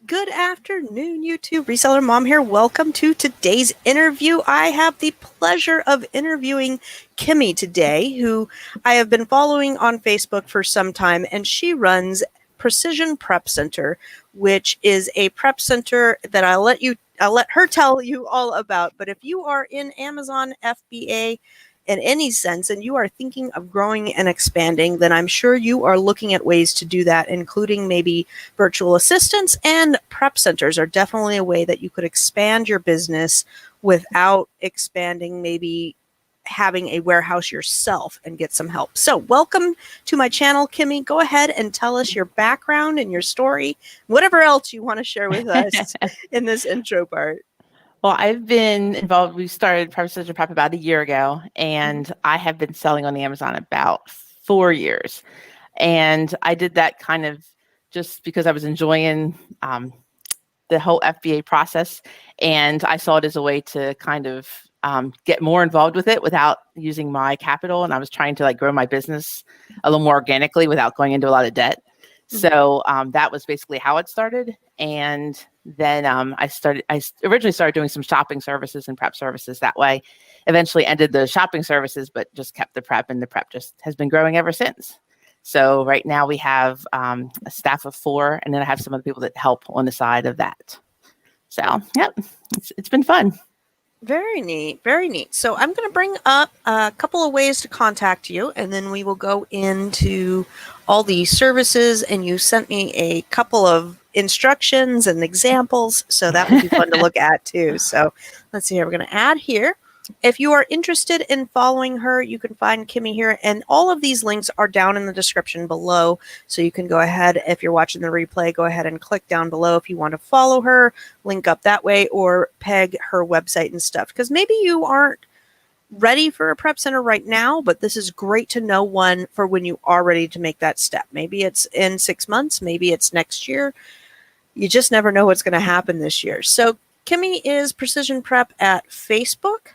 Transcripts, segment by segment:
Good afternoon, YouTube. Reseller Mom here. Welcome to today's interview. I have the pleasure of interviewing Kimmi today, who I have been following on Facebook for some time, and she runs Precision Prep Center, which is a prep center that I'll let her tell you all about. But if you are in Amazon FBA in any sense and you are thinking of growing and expanding, then I'm sure you are looking at ways to do that, including maybe virtual assistants, and prep centers are definitely a way that you could expand your business without expanding, maybe having a warehouse yourself, and get some help. So welcome to my channel, Kimmi. Go ahead and tell us your background and your story, whatever else you want to share with us in this intro part. Well, I've been involved. We started Precision Prep about a year ago, and I have been selling on the Amazon about 4 years. And I did that kind of just because I was enjoying the whole FBA process, and I saw it as a way to kind of get more involved with it without using my capital. And I was trying to grow my business a little more organically without going into a lot of debt. So that was basically how it started. And then I originally started doing some shopping services and prep services that way. Eventually ended the shopping services, but just kept the prep, and the prep just has been growing ever since. So right now we have a staff of 4, and then I have some other people that help on the side of that. So, yep, it's been fun. Very neat. Very neat. So I'm going to bring up a couple of ways to contact you, and then we will go into all the services. And you sent me a couple of instructions and examples, so that will be fun to look at too. So let's see here. We're going to add here. If you are interested in following her, you can find Kimmi here, and all of these links are down in the description below. So you can go ahead, if you're watching the replay, go ahead and click down below if you want to follow her, link up that way, or peg her website and stuff. Because maybe you aren't ready for a prep center right now, but this is great to know one for when you are ready to make that step. Maybe it's in 6 months, maybe it's next year. You just never know what's going to happen this year. So Kimmi is Precision Prep at Facebook.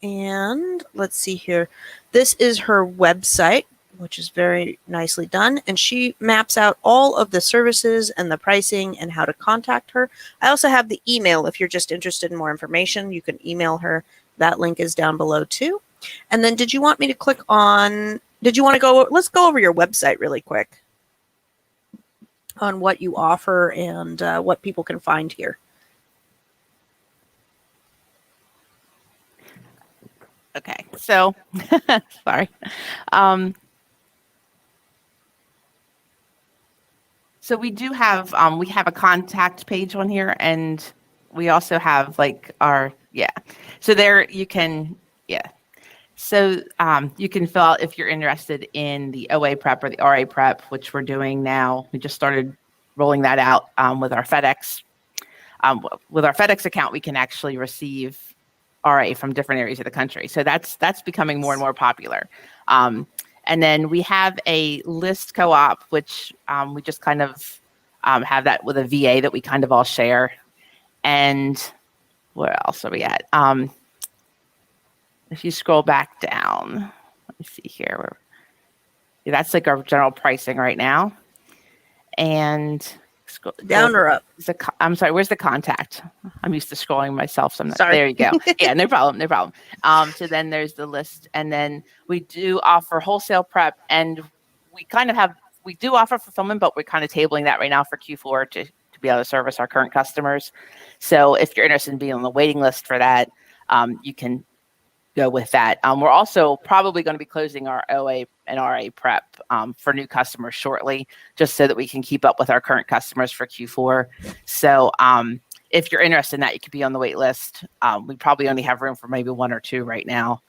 And let's see here. This is her website, which is very nicely done. And she maps out all of the services and the pricing and how to contact her. I also have the email. If you're just interested in more information, you can email her. That link is down below too. And then did you want me to click on, let's go over your website really quick on what you offer and what people can find here. Okay, so sorry. So we do have a contact page on here, and we also have So there you can So you can fill out if you're interested in the OA prep or the RA prep, which we're doing now. We just started rolling that out with our FedEx. With our FedEx account, we can actually receive RA from different areas of the country. So that's becoming more and more popular. And then we have a list co-op, which we just kind of have that with a VA that we kind of all share. And where else are we at? If you scroll back down, let me see here. That's like our general pricing right now. And down or up? I'm sorry, where's the contact? I'm used to scrolling myself. So sorry. There you go. Yeah, no problem. So then there's the list. And then we do offer wholesale prep, and we do offer fulfillment, but we're kind of tabling that right now for Q4 to be able to service our current customers. So if you're interested in being on the waiting list for that, you can go with that. We're also probably going to be closing our OA and RA prep for new customers shortly, just so that we can keep up with our current customers for Q4. So if you're interested in that, you could be on the wait list. We probably only have room for maybe 1 or 2 right now,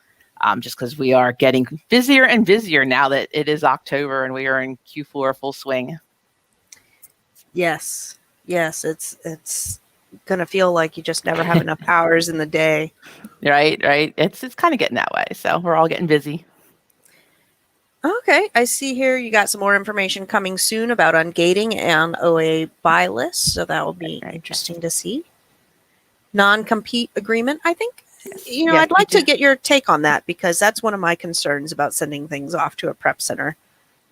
just because we are getting busier and busier now that it is October and we are in Q4 full swing. Yes, it's going to feel like you just never have enough hours in the day. Right. It's kind of getting that way. So we're all getting busy. Okay, I see here you got some more information coming soon about ungating and OA buy lists. So that will be interesting to see. Non-compete agreement, I think. Yes. I'd like to get your take on that, because that's one of my concerns about sending things off to a prep center.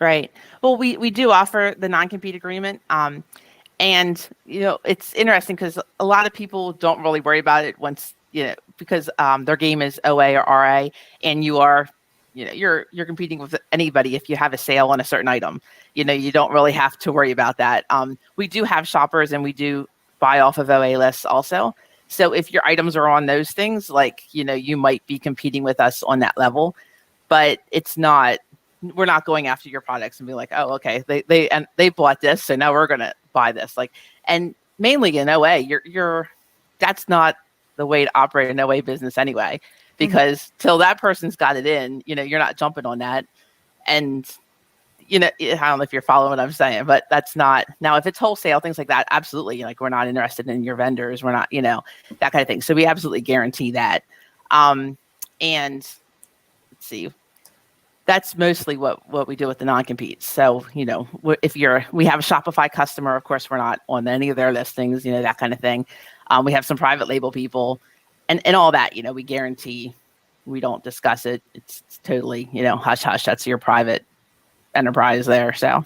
Right. Well, we do offer the non-compete agreement. And, it's interesting because a lot of people don't really worry about it once, because their game is OA or RA, and you're competing with anybody if you have a sale on a certain item. You don't really have to worry about that. We do have shoppers and we do buy off of OA lists also. So if your items are on those things, like, you might be competing with us on that level, but we're not going after your products and be like, oh, okay, they bought this, so now we're going to buy this. Like, and mainly in OA, that's not the way to operate an OA business anyway, because till that person's got it in, you're not jumping on that. And, I don't know if you're following what I'm saying, but that's not, now if it's wholesale, things like that, absolutely. Like, we're not interested in your vendors. We're not, that kind of thing. So we absolutely guarantee that. And let's see, that's mostly what we do with the non-competes. So, if we have a Shopify customer, of course, we're not on any of their listings, that kind of thing. We have some private label people and all that, we guarantee we don't discuss it. It's totally, hush, hush. That's your private enterprise there. So.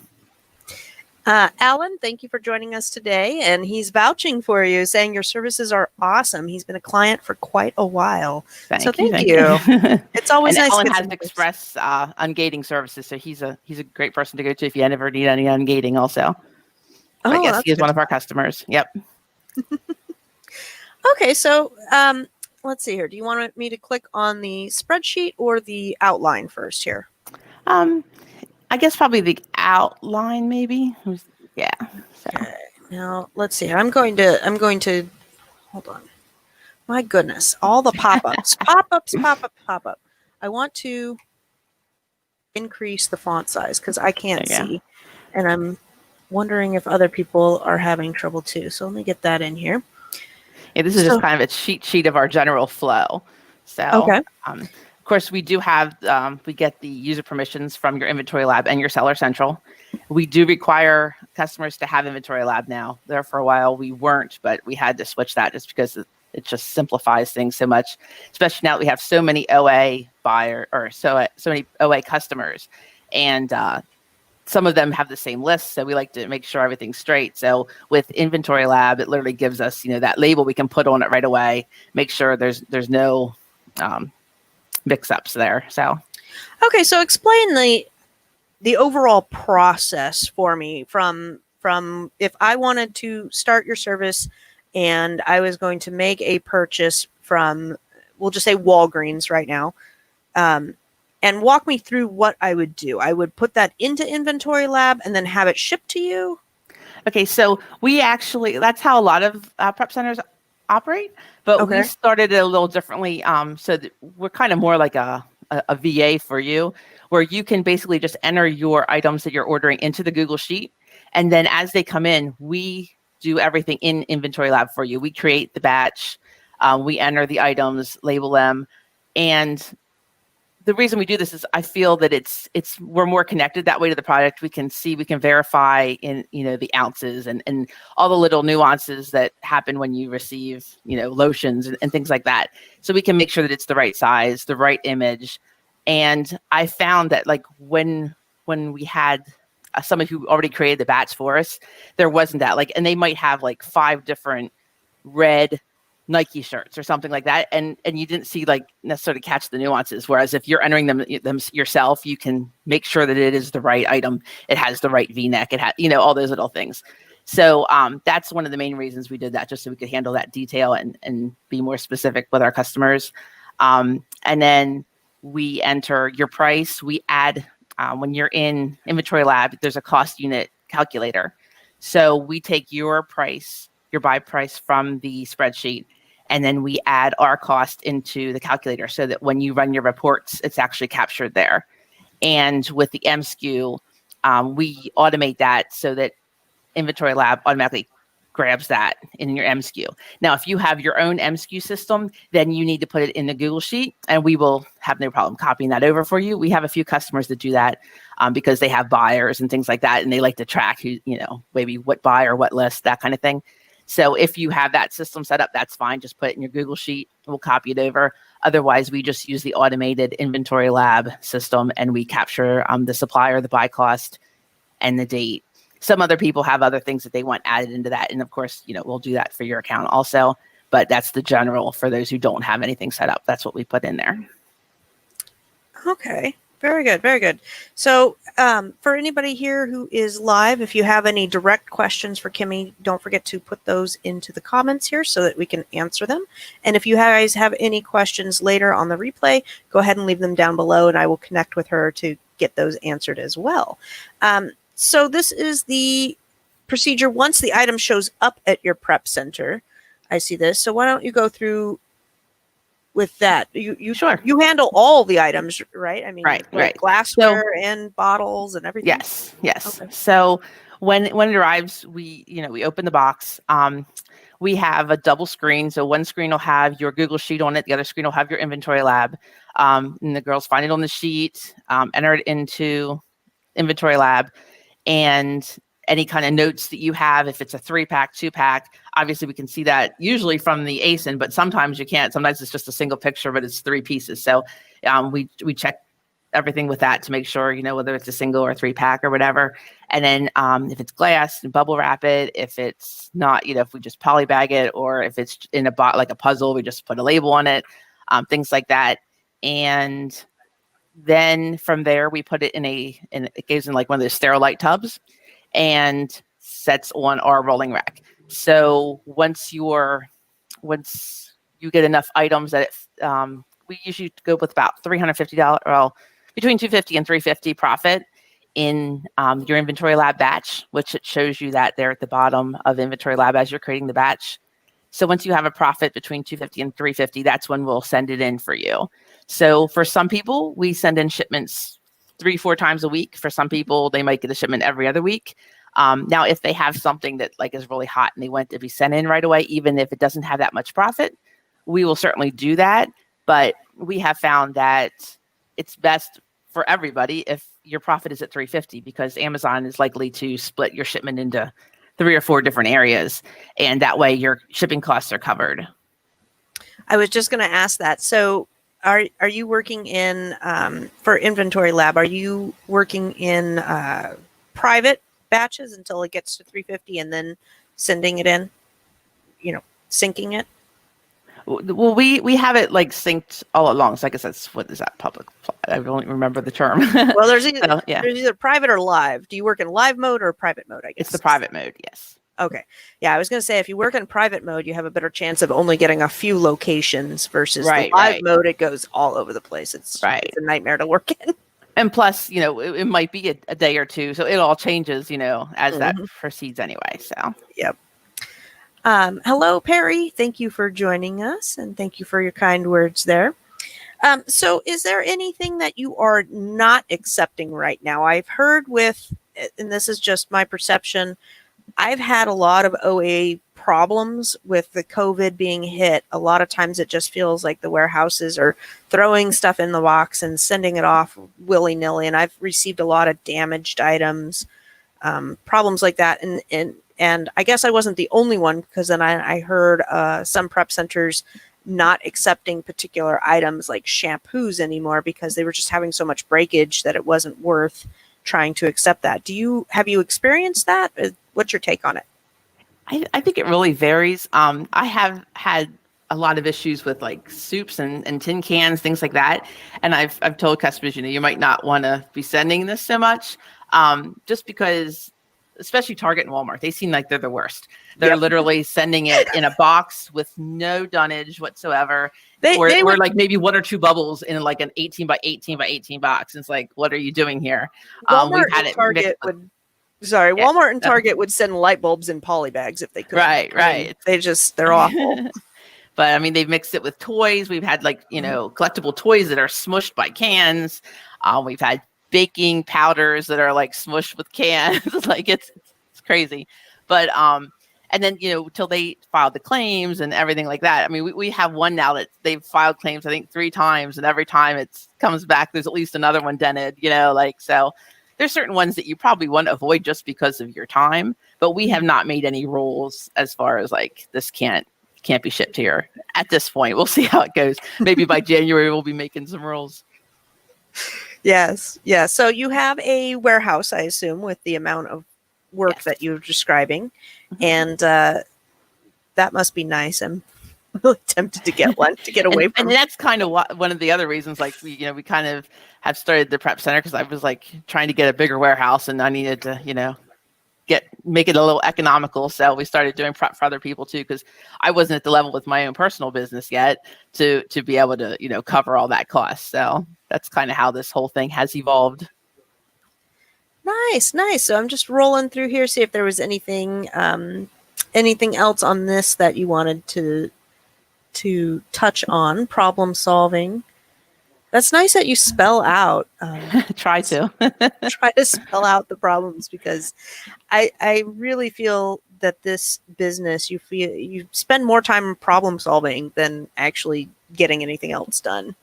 Alan, thank you for joining us today. And he's vouching for you, saying your services are awesome. He's been a client for quite a while. Thank you. It's always nice. Alan has Express ungating services, so he's a great person to go to if you ever need any ungating also. But yes, he is one of our customers. Yep. Okay, so let's see here. Do you want me to click on the spreadsheet or the outline first here? I guess probably the outline, maybe. Yeah. So. Okay. Now let's see. I'm going to hold on. My goodness, all the pop-ups, pop up. I want to increase the font size because I can't see, and I'm wondering if other people are having trouble too. So let me get that in here. Yeah, this is just kind of a cheat sheet of our general flow. So, okay. Of course, we do have, we get the user permissions from your Inventory Lab and your Seller Central. We do require customers to have Inventory Lab now. There for a while we weren't, but we had to switch that just because it just simplifies things so much, especially now that we have so many OA so many OA customers. And some of them have the same list, so we like to make sure everything's straight. So with Inventory Lab, it literally gives us, that label we can put on it right away, make sure there's no mix-ups there. So, okay, so explain the overall process for me from if I wanted to start your service and I was going to make a purchase from, we'll just say Walgreens right now, and walk me through what I would do. I would put that into Inventory Lab and then have it shipped to you. Okay, so that's how a lot of prep centers operate, but we started it a little differently. So we're kind of more like a VA for you, where you can basically just enter your items that you're ordering into the Google Sheet. And then as they come in, we do everything in Inventory Lab for you. We create the batch, we enter the items, label them. And the reason we do this is I feel that we're more connected that way to the product. We can verify in, the ounces and all the little nuances that happen when you receive, lotions and things like that. So we can make sure that it's the right size, the right image. And I found that like when we had somebody who already created the batch for us, there wasn't that and they might have like 5 different red Nike shirts or something like that, and you didn't see necessarily catch the nuances. Whereas if you're entering them yourself, you can make sure that it is the right item. It has the right V-neck. It has all those little things. So that's one of the main reasons we did that, just so we could handle that detail and be more specific with our customers. And then we enter your price. We add when you're in Inventory Lab, there's a cost unit calculator. So we take your price, your buy price from the spreadsheet, and then we add our cost into the calculator so that when you run your reports, it's actually captured there. And with the MSKU, we automate that so that Inventory Lab automatically grabs that in your MSKU. Now, if you have your own MSKU system, then you need to put it in the Google Sheet, and we will have no problem copying that over for you. We have a few customers that do that because they have buyers and things like that, and they like to track who, maybe what buyer, what list, that kind of thing. So if you have that system set up, that's fine. Just put it in your Google Sheet. We'll copy it over. Otherwise, we just use the automated Inventory Lab system, and we capture the supplier, the buy cost, and the date. Some other people have other things that they want added into that. And of course, we'll do that for your account also. But that's the general for those who don't have anything set up. That's what we put in there. Okay. Very good. Very good. So for anybody here who is live, if you have any direct questions for Kimmi, don't forget to put those into the comments here so that we can answer them. And if you guys have any questions later on the replay, go ahead and leave them down below and I will connect with her to get those answered as well. So this is the procedure once the item shows up at your prep center. I see this. So why don't you go through with that? Sure. You handle all the items, right? I mean, right. Glassware and bottles and everything. Yes. Okay. So when it arrives, we open the box. We have a double screen. So one screen will have your Google Sheet on it. The other screen will have your Inventory Lab. And the girls find it on the sheet, enter it into Inventory Lab, and any kind of notes that you have, if it's a 3-pack, 2-pack, obviously we can see that usually from the ASIN, but sometimes you can't. Sometimes it's just a single picture, but it's 3 pieces. So we check everything with that to make sure, whether it's a single or 3-pack or whatever. And then if it's glass, bubble wrap it. If it's not, if we just poly bag it, or if it's in a like a puzzle, we just put a label on it, things like that. And then from there, we put it it goes in like one of those Sterilite tubs and sets on our rolling rack. So once you get enough items that we usually go with about $350, well, between $250 and $350 profit in your Inventory Lab batch, which it shows you that there at the bottom of Inventory Lab as you're creating the batch. So once you have a profit between $250 and $350, that's when we'll send it in for you. So for some people, we send in shipments 3-4 times a week. For some people, they might get a shipment every other week. Now, if they have something that like is really hot and they want it to be sent in right away, even if it doesn't have that much profit, we will certainly do that. But we have found that it's best for everybody if your profit is at $350, because Amazon is likely to split your shipment into 3 or 4 different areas, and that way your shipping costs are covered. I was just going to ask that. So are you working in for Inventory Lab, are you working in private batches until it gets to 350 and then sending it in, syncing it? Well, we have it like synced all along. So I guess what is that, public? I don't remember the term. Well, there's either private or live. Do you work in live mode or private mode? I guess it's the private mode. Yes. Okay. Yeah, I was going to say, if you work in private mode, you have a better chance of only getting a few locations versus the live mode. It goes all over the place. It's a nightmare to work in. And plus, it might be a day or two. So it all changes, as that proceeds anyway. So, yep. Hello, Perry. Thank you for joining us, and thank you for your kind words there. So is there anything that you are not accepting right now? I've heard and this is just my perception, I've had a lot of OA problems with the COVID being hit. A lot of times it just feels like the warehouses are throwing stuff in the box and sending it off willy-nilly. And I've received a lot of damaged items, problems like that. And I guess I wasn't the only one, because then I heard some prep centers not accepting particular items like shampoos anymore because they were just having so much breakage that it wasn't worth trying to accept that. Have you experienced that? What's your take on it? I think it really varies. I have had a lot of issues with like soups and tin cans, things like that. And I've told customers, you might not want to be sending this so much, just because, especially Target and Walmart, they seem like they're the worst. They're literally sending it in a box with no dunnage whatsoever. Or like maybe 1 or 2 bubbles in like an 18 by 18 by 18 box. It's like, what are you doing here? Walmart and Target would send light bulbs in poly bags if they could. Right. They're awful. But I mean, they've mixed it with toys. We've had like, collectible toys that are smushed by cans. We've had baking powders that are like smushed with cans. Like it's crazy. But and then till they filed the claims and everything like that. I mean, we have one now that they've filed claims I think 3 times, and every time it comes back, there's at least another one dented. So there's certain ones that you probably want to avoid just because of your time. But we have not made any rules as far as like this can't be shipped here at this point. We'll see how it goes. Maybe by January we'll be making some rules. Yes. Yeah. So you have a warehouse, I assume, with the amount of work Yes. that you're describing. Mhm. And that must be nice. I'm really tempted to get one to get away and from. that's kind of one of the other reasons, like we kind of have started the prep center because I was like trying to get a bigger warehouse and I needed to, make it a little economical. So we started doing prep for other people too, because I wasn't at the level with my own personal business yet to be able to, cover all that cost. So that's kind of how this whole thing has evolved. Nice, nice. So I'm just rolling through here, see if there was anything else on this that you wanted to touch on. Problem solving. That's nice that you spell out. Try to. Try to spell out the problems, because I really feel that this business, you spend more time problem solving than actually getting anything else done.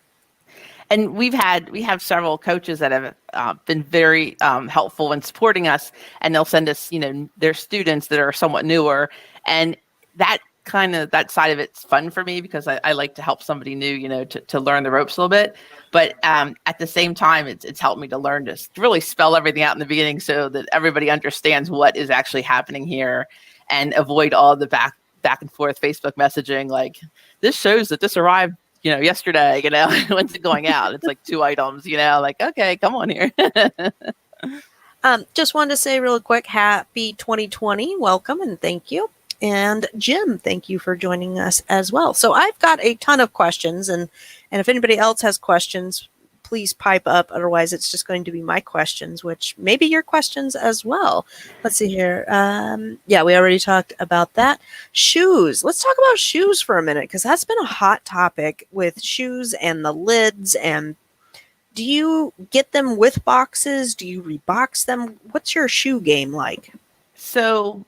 And we have several coaches that have been very helpful in supporting us, and they'll send us, their students that are somewhat newer, and that side of it's fun for me because I like to help somebody new, to learn the ropes a little bit. But at the same time, it's helped me to learn to really spell everything out in the beginning so that everybody understands what is actually happening here, and avoid all the back and forth Facebook messaging like, this shows that this arrived yesterday, when's it going out? It's like 2 items, like, okay, come on here. Just wanted to say real quick, happy 2020, welcome and thank you. And Jim, thank you for joining us as well. So I've got a ton of questions, and if anybody else has questions, please pipe up. Otherwise, it's just going to be my questions, which may be your questions as well. Let's see here. Yeah, we already talked about that. Shoes. Let's talk about shoes for a minute, because that's been a hot topic with shoes and the lids. And do you get them with boxes? Do you rebox them? What's your shoe game like? So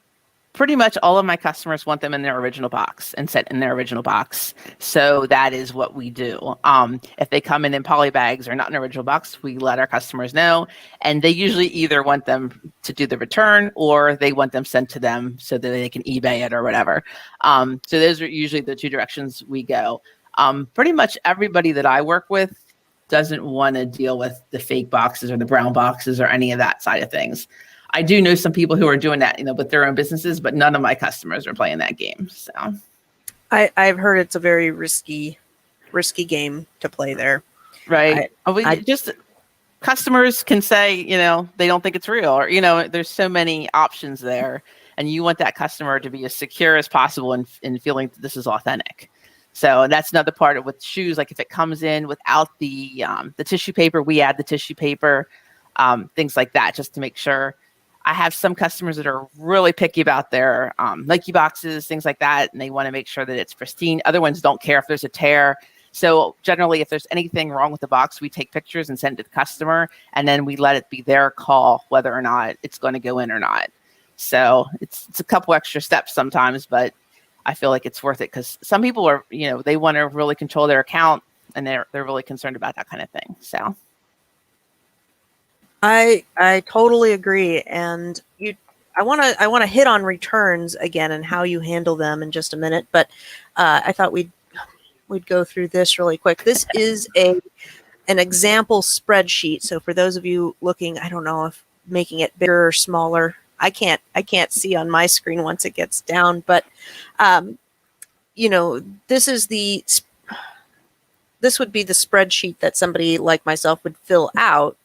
pretty much all of my customers want them in their original box and set in their original box. So that is what we do. If they come in poly bags or not in an original box, we let our customers know. And they usually either want them to do the return or they want them sent to them so that they can eBay it or whatever. So those are usually the 2 directions we go. Pretty much everybody that I work with doesn't want to deal with the fake boxes or the brown boxes or any of that side of things. I do know some people who are doing that, with their own businesses, but none of my customers are playing that game. So I've heard it's a very risky game to play there. Right. Just customers can say, they don't think it's real, or, there's so many options there, and you want that customer to be as secure as possible in feeling that this is authentic. So that's another part of with shoes. Like if it comes in without the tissue paper, we add the tissue paper, things like that, just to make sure. I have some customers that are really picky about their Nike boxes, things like that, and they want to make sure that it's pristine. Other ones don't care if there's a tear. So generally, if there's anything wrong with the box, we take pictures and send it to the customer, and then we let it be their call whether or not it's going to go in or not. So it's a couple extra steps sometimes, but I feel like it's worth it because some people are, they want to really control their account, and they're really concerned about that kind of thing. So. I totally agree, and I want to hit on returns again and how you handle them in just a minute, but I thought we'd go through this really quick. This is an example spreadsheet. So for those of you looking, I don't know if making it bigger or smaller. I can't see on my screen once it gets down, but this would be the spreadsheet that somebody like myself would fill out.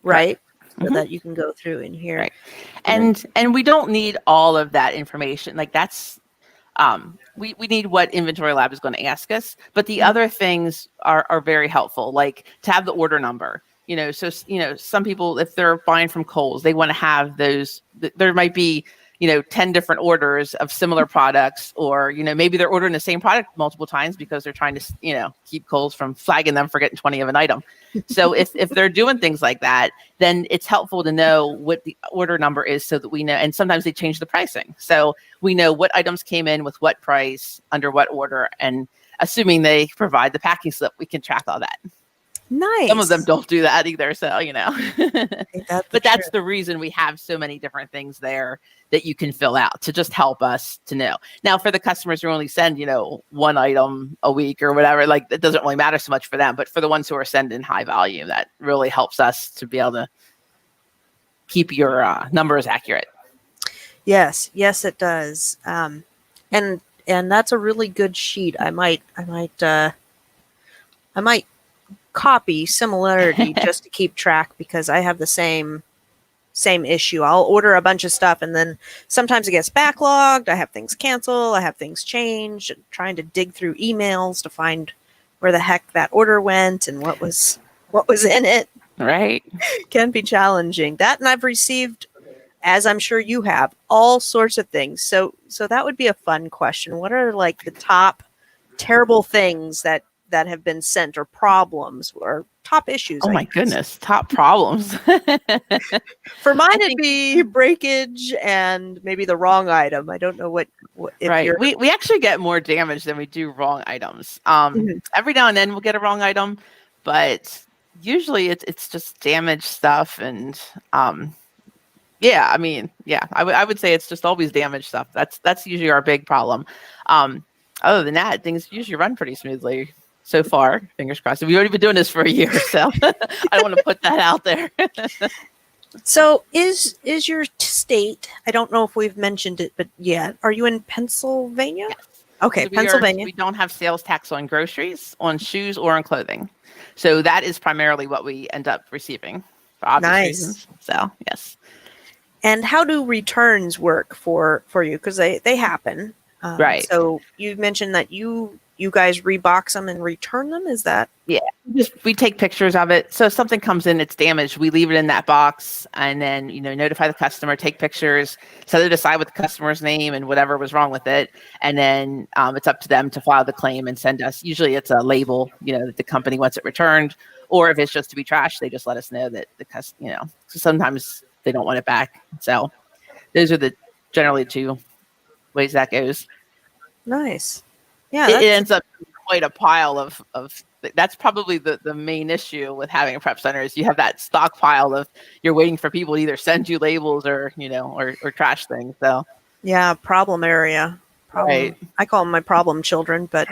Right. So that you can go through in here. Right. And we don't need all of that information. Like that's, we need what Inventory Lab is going to ask us, but the other things are very helpful, like to have the order number, so, some people, if they're buying from Kohl's, they want to have those, there might be, 10 different orders of similar products, or, maybe they're ordering the same product multiple times because they're trying to, keep Kohl's from flagging them for getting 20 of an item. So if they're doing things like that, then it's helpful to know what the order number is so that we know, and sometimes they change the pricing. So we know what items came in with what price, under what order, and assuming they provide the packing slip, we can track all that. Nice. Some of them don't do that either. So, but that's true. the reason we have so many different things there that you can fill out to just help us to know. Now, for the customers who only send, 1 item a week or whatever, like it doesn't really matter so much for them. But for the ones who are sending high volume, that really helps us to be able to keep your numbers accurate. Yes, yes, it does. And that's a really good sheet. I might copy similarity just to keep track because I have the same issue. I'll order a bunch of stuff and then sometimes it gets backlogged. I have things cancel. I have things change. Trying to dig through emails to find where the heck that order went and what was in it Right. can be challenging. That and I've received, as I'm sure you have, all sorts of things. So that would be a fun question. What are like the top terrible things that have been sent or problems or top issues? Oh I my guess. goodness, top problems. For mine, I it'd think be breakage and maybe the wrong item. I don't know what if right. you're. We actually get more damage than we do wrong items. Mhm. Every now and then we'll get a wrong item, but usually it's just damaged stuff and yeah, I mean, yeah, I would say it's just always damaged stuff. That's usually our big problem. Other than that, things usually run pretty smoothly so far. Fingers crossed. We've already been doing this for a year, so I don't want to put that out there. So is your state? I don't know if we've mentioned it, but yeah, are you in Pennsylvania? Yes. Okay, So Pennsylvania. we don't have sales tax on groceries, on shoes, or on clothing. So that is primarily what we end up receiving for obvious Nice. reasons. So yes. And how do returns work for you? Because they happen. Right. So you mentioned that you guys rebox them and return them. Is that? Yeah, we take pictures of it. So if something comes in, it's damaged, we leave it in that box and then, notify the customer, take pictures, set it aside with the customer's name and whatever was wrong with it. And then it's up to them to file the claim and send us. Usually it's a label, that the company wants it returned. Or if it's just to be trashed, they just let us know that so sometimes they don't want it back. So those are the generally two ways that goes. Nice. Yeah. It ends up quite a pile of that's probably the main issue with having a prep center is you have that stockpile of you're waiting for people to either send you labels or or trash things. So yeah, problem area. right. I call them my problem children, but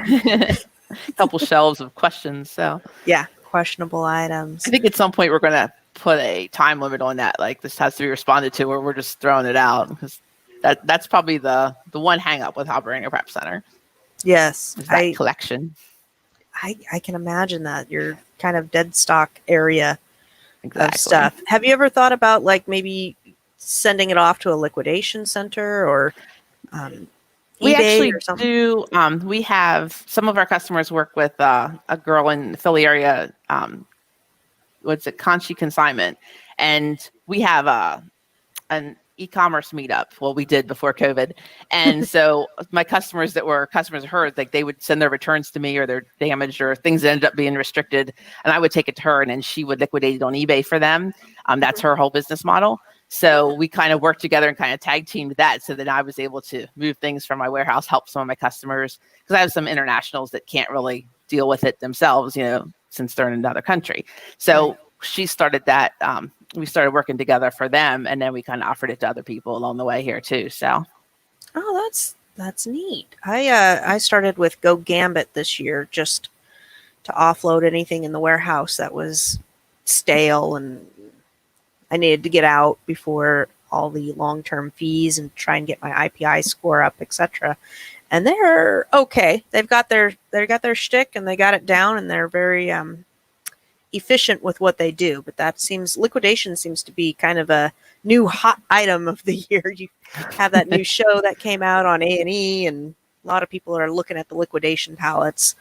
A couple shelves of questions. So yeah, questionable items. I think at some point we're going to put a time limit on that. Like this has to be responded to, or we're just throwing it out because that's probably the one hang up with operating a prep center. Yes, Is that collection. I can imagine that you're kind of dead stock area Exactly. of stuff. Have you ever thought about like maybe sending it off to a liquidation center or we eBay actually or something? do. We have some of our customers work with a girl in the Philly area. What's it? Conchi Consignment, and we have an e-commerce meetup. Well, we did before COVID. And so my customers that were customers of hers, like they would send their returns to me or they're damaged or things that ended up being restricted. And I would take it to her and then she would liquidate it on eBay for them. That's her whole business model. So we kind of worked together and kind of tag teamed that. So that I was able to move things from my warehouse, help some of my customers because I have some internationals that can't really deal with it themselves, since they're in another country. So she started that. We started working together for them, and then we kind of offered it to other people along the way here too. So, oh, that's neat. I started with Go Gambit this year just to offload anything in the warehouse that was stale and I needed to get out before all the long-term fees and try and get my IPI score up, etc. And they're okay. They got their shtick and they got it down, and they're very efficient with what they do. But liquidation seems to be kind of a new hot item of the year. You have that new show that came out on A&E, and a lot of people are looking at the liquidation pallets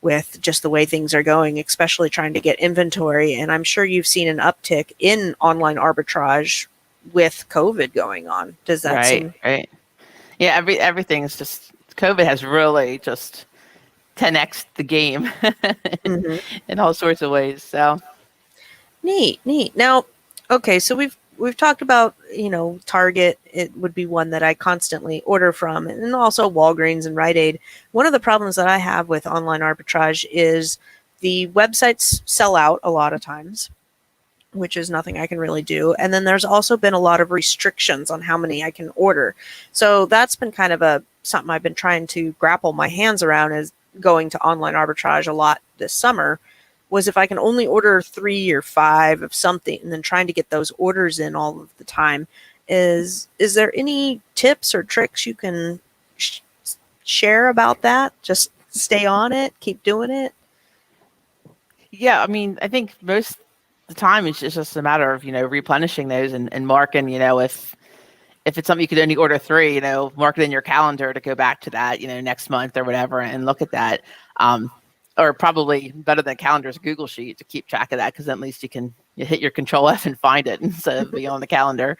with just the way things are going, especially trying to get inventory. And I'm sure you've seen an uptick in online arbitrage with COVID going on. Does that seem right? Yeah, everything's just COVID has really just 10x the game in all sorts of ways. So neat. Now, okay, so we've talked about, Target. It would be one that I constantly order from, and also Walgreens and Rite Aid. One of the problems that I have with online arbitrage is the websites sell out a lot of times, which is nothing I can really do. And then there's also been a lot of restrictions on how many I can order. So that's been kind of something I've been trying to grapple my hands around, is going to online arbitrage a lot this summer, was if I can only order 3 or 5 of something and then trying to get those orders in all of the time. is there any tips or tricks you can share about that? Just stay on it, keep doing it. Yeah, I mean, I think most of the time it's just a matter of, replenishing those and marking, if it's something you could only order 3, mark it in your calendar to go back to that, next month or whatever and look at that. Or probably better than calendars, Google Sheet to keep track of that, because at least you hit your Control F and find it instead of being on the calendar.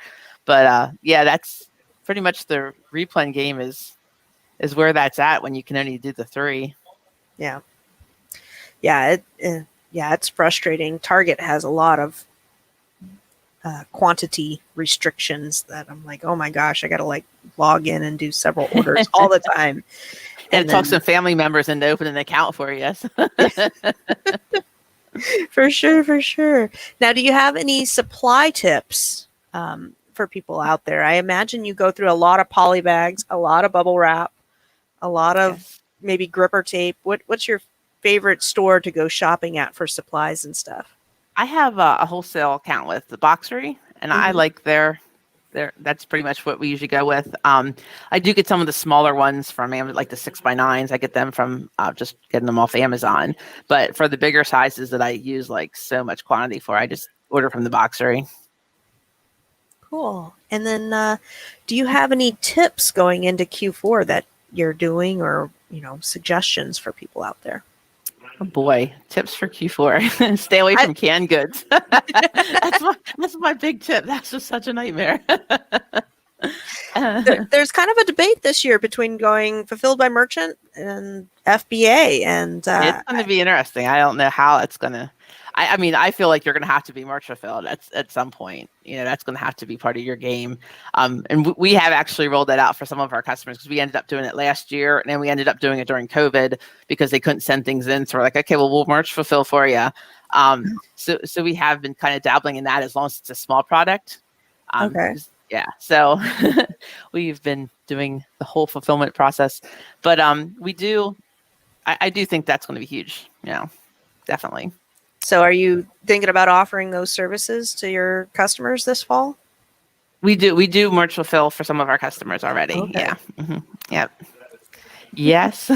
But yeah, that's pretty much the replen game is where that's at when you can only do the 3. Yeah. Yeah. It's frustrating. Target has a lot of quantity restrictions that I'm like, oh my gosh, I got to like log in and do several orders all the time. And talk some family members into open an account for you. Yes. For sure. Now, do you have any supply tips for people out there? I imagine you go through a lot of poly bags, a lot of bubble wrap, a lot of maybe gripper tape. What's your favorite store to go shopping at for supplies and stuff? I have a wholesale account with the Boxery, and I like their. That's pretty much what we usually go with. I do get some of the smaller ones from Amazon, like the 6x9s. I get them from just getting them off Amazon. But for the bigger sizes that I use like so much quantity for, I just order from the Boxery. Cool. And then do you have any tips going into Q4 that you're doing, or, suggestions for people out there? Oh boy, tips for Q4. Stay away from canned goods. That's my big tip. That's just such a nightmare. There's kind of a debate this year between going fulfilled by merchant and FBA, and it's going to be interesting. I don't know how it's going to. I mean, I feel like you're going to have to be merch fulfilled at some point. That's going to have to be part of your game. And we have actually rolled that out for some of our customers, because we ended up doing it last year, and then we ended up doing it during COVID because they couldn't send things in. So we're like, okay, well, we'll merch fulfill for you. So we have been kind of dabbling in that, as long as it's a small product. Okay. Yeah. So we've been doing the whole fulfillment process, but we do. I do think that's going to be huge. Definitely. So are you thinking about offering those services to your customers this fall? We do merch fulfill for some of our customers already. Okay. Yeah. Mm-hmm. Yep. Yes.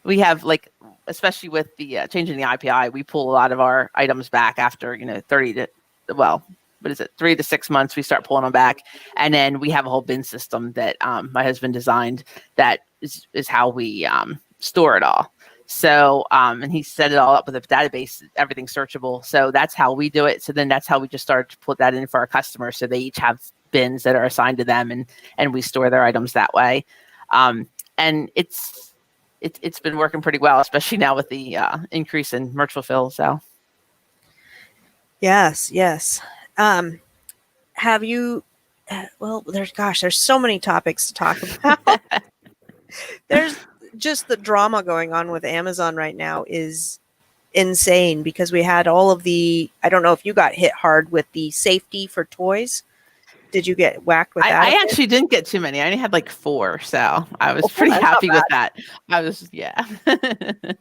We have, like, especially with the changing the IPI, we pull a lot of our items back after 3 to 6 months. We start pulling them back, and then we have a whole bin system that my husband designed. That is how we store it all. So, and he set it all up with a database, everything's searchable. So that's how we do it. So then that's how we just started to put that in for our customers. So they each have bins that are assigned to them, and we store their items that way. And it's been working pretty well, especially now with the increase in merch fulfill. So. Yes. Have you, there's so many topics to talk about. There's just the drama going on with Amazon right now is insane, because we had all of I don't know if you got hit hard with the safety for toys. Did you get whacked with that? I actually didn't get too many. I only had like 4, so I was pretty happy with that. I was, yeah. And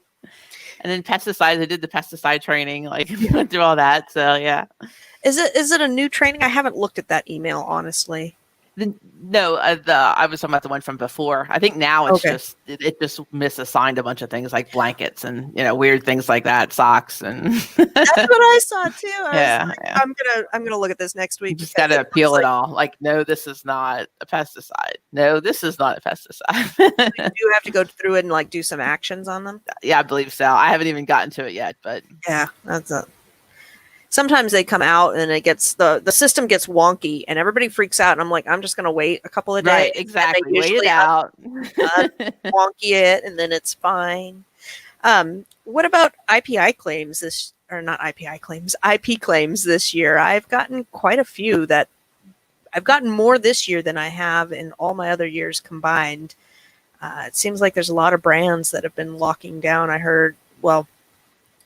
then pesticides, I did the pesticide training, like went through all that. So yeah. Is it a new training? I haven't looked at that email, honestly. No, I was talking about the one from before. I think now it's just it just misassigned a bunch of things like blankets and weird things like that, socks and. That's what I saw too. I'm gonna look at this next week. You just gotta appeal it all. Like, no, this is not a pesticide. No, this is not a pesticide. You do have to go through it and like do some actions on them. Yeah, I believe so. I haven't even gotten to it yet, but yeah, sometimes they come out and it gets the system gets wonky and everybody freaks out, and I'm like, I'm just gonna wait a couple of days. Right, exactly. Wait it out. Wonky it, and then it's fine. What about IPI claims IP claims this year? I've gotten quite a few. That I've gotten more this year than I have in all my other years combined. It seems like there's a lot of brands that have been locking down. I heard,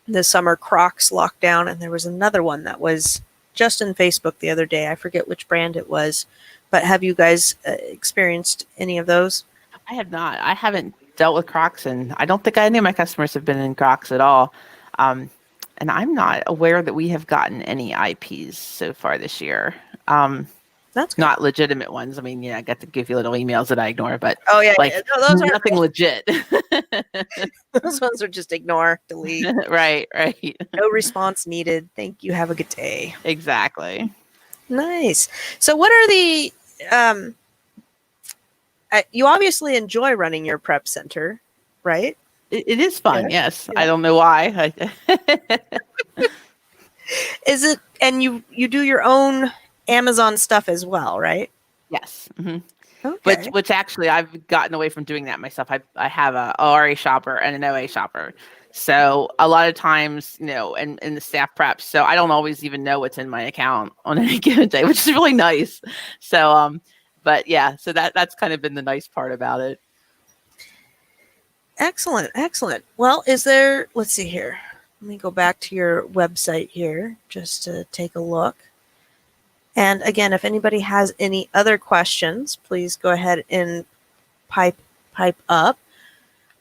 this summer Crocs locked down, and there was another one that was just in Facebook the other day. I forget which brand it was, but have you guys experienced any of those? I have not. I haven't dealt with Crocs, and I don't think any of my customers have been in Crocs at all. And I'm not aware that we have gotten any IPs so far this year. That's good. Not legitimate ones. I mean, yeah, I got to give you little emails that I ignore, but Oh yeah, like yeah. No, those are nothing legit. those ones are just ignore, delete. Right, right. No response needed. Thank you. Have a good day. Exactly. Nice. So, what are the um? You obviously enjoy running your prep center, right? It is fun. Yeah. Yes. Yeah. I don't know why. Is it? And you do your own Amazon stuff as well, right? Yes. Hmm. Okay. Which actually I've gotten away from doing that myself. I have a ORA shopper and an OA shopper. So a lot of times, and the staff preps. So I don't always even know what's in my account on any given day, which is really nice. So but yeah, so that's kind of been the nice part about it. Excellent. Excellent. Well, let's see here. Let me go back to your website here just to take a look. And again, if anybody has any other questions, please go ahead and pipe up.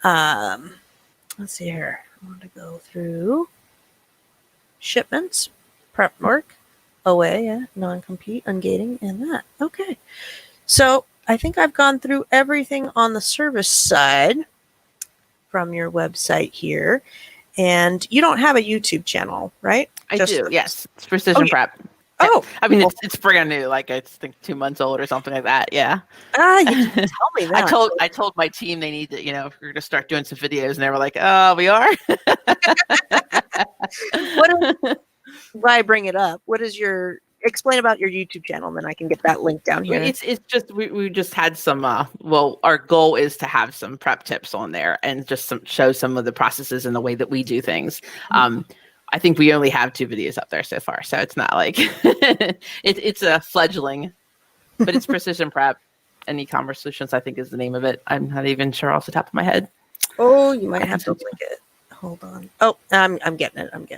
Let's see here. I want to go through shipments, prep work, OA, yeah, non-compete, ungating, and that. Okay. So I think I've gone through everything on the service side from your website here. And you don't have a YouTube channel, right? I do, yes. It's Precision Prep. Oh, I mean, it's brand new, like I think 2 months old or something like that. Yeah. you didn't tell me that. I told my team they need to, if we're going to start doing some videos, and they were like, "Oh, we are." Why I bring it up? Explain about your YouTube channel, and then I can get that link down here. It's just we just had some. Well, our goal is to have some prep tips on there and just show some of the processes and the way that we do things. I think we only have 2 videos up there so far, so it's not like it's a fledgling, but it's Precision Prep and E-commerce Solutions, I think, is the name of it. I'm not even sure off the top of my head. Oh, you might have to link it. Hold on. Oh, I'm getting it. Okay.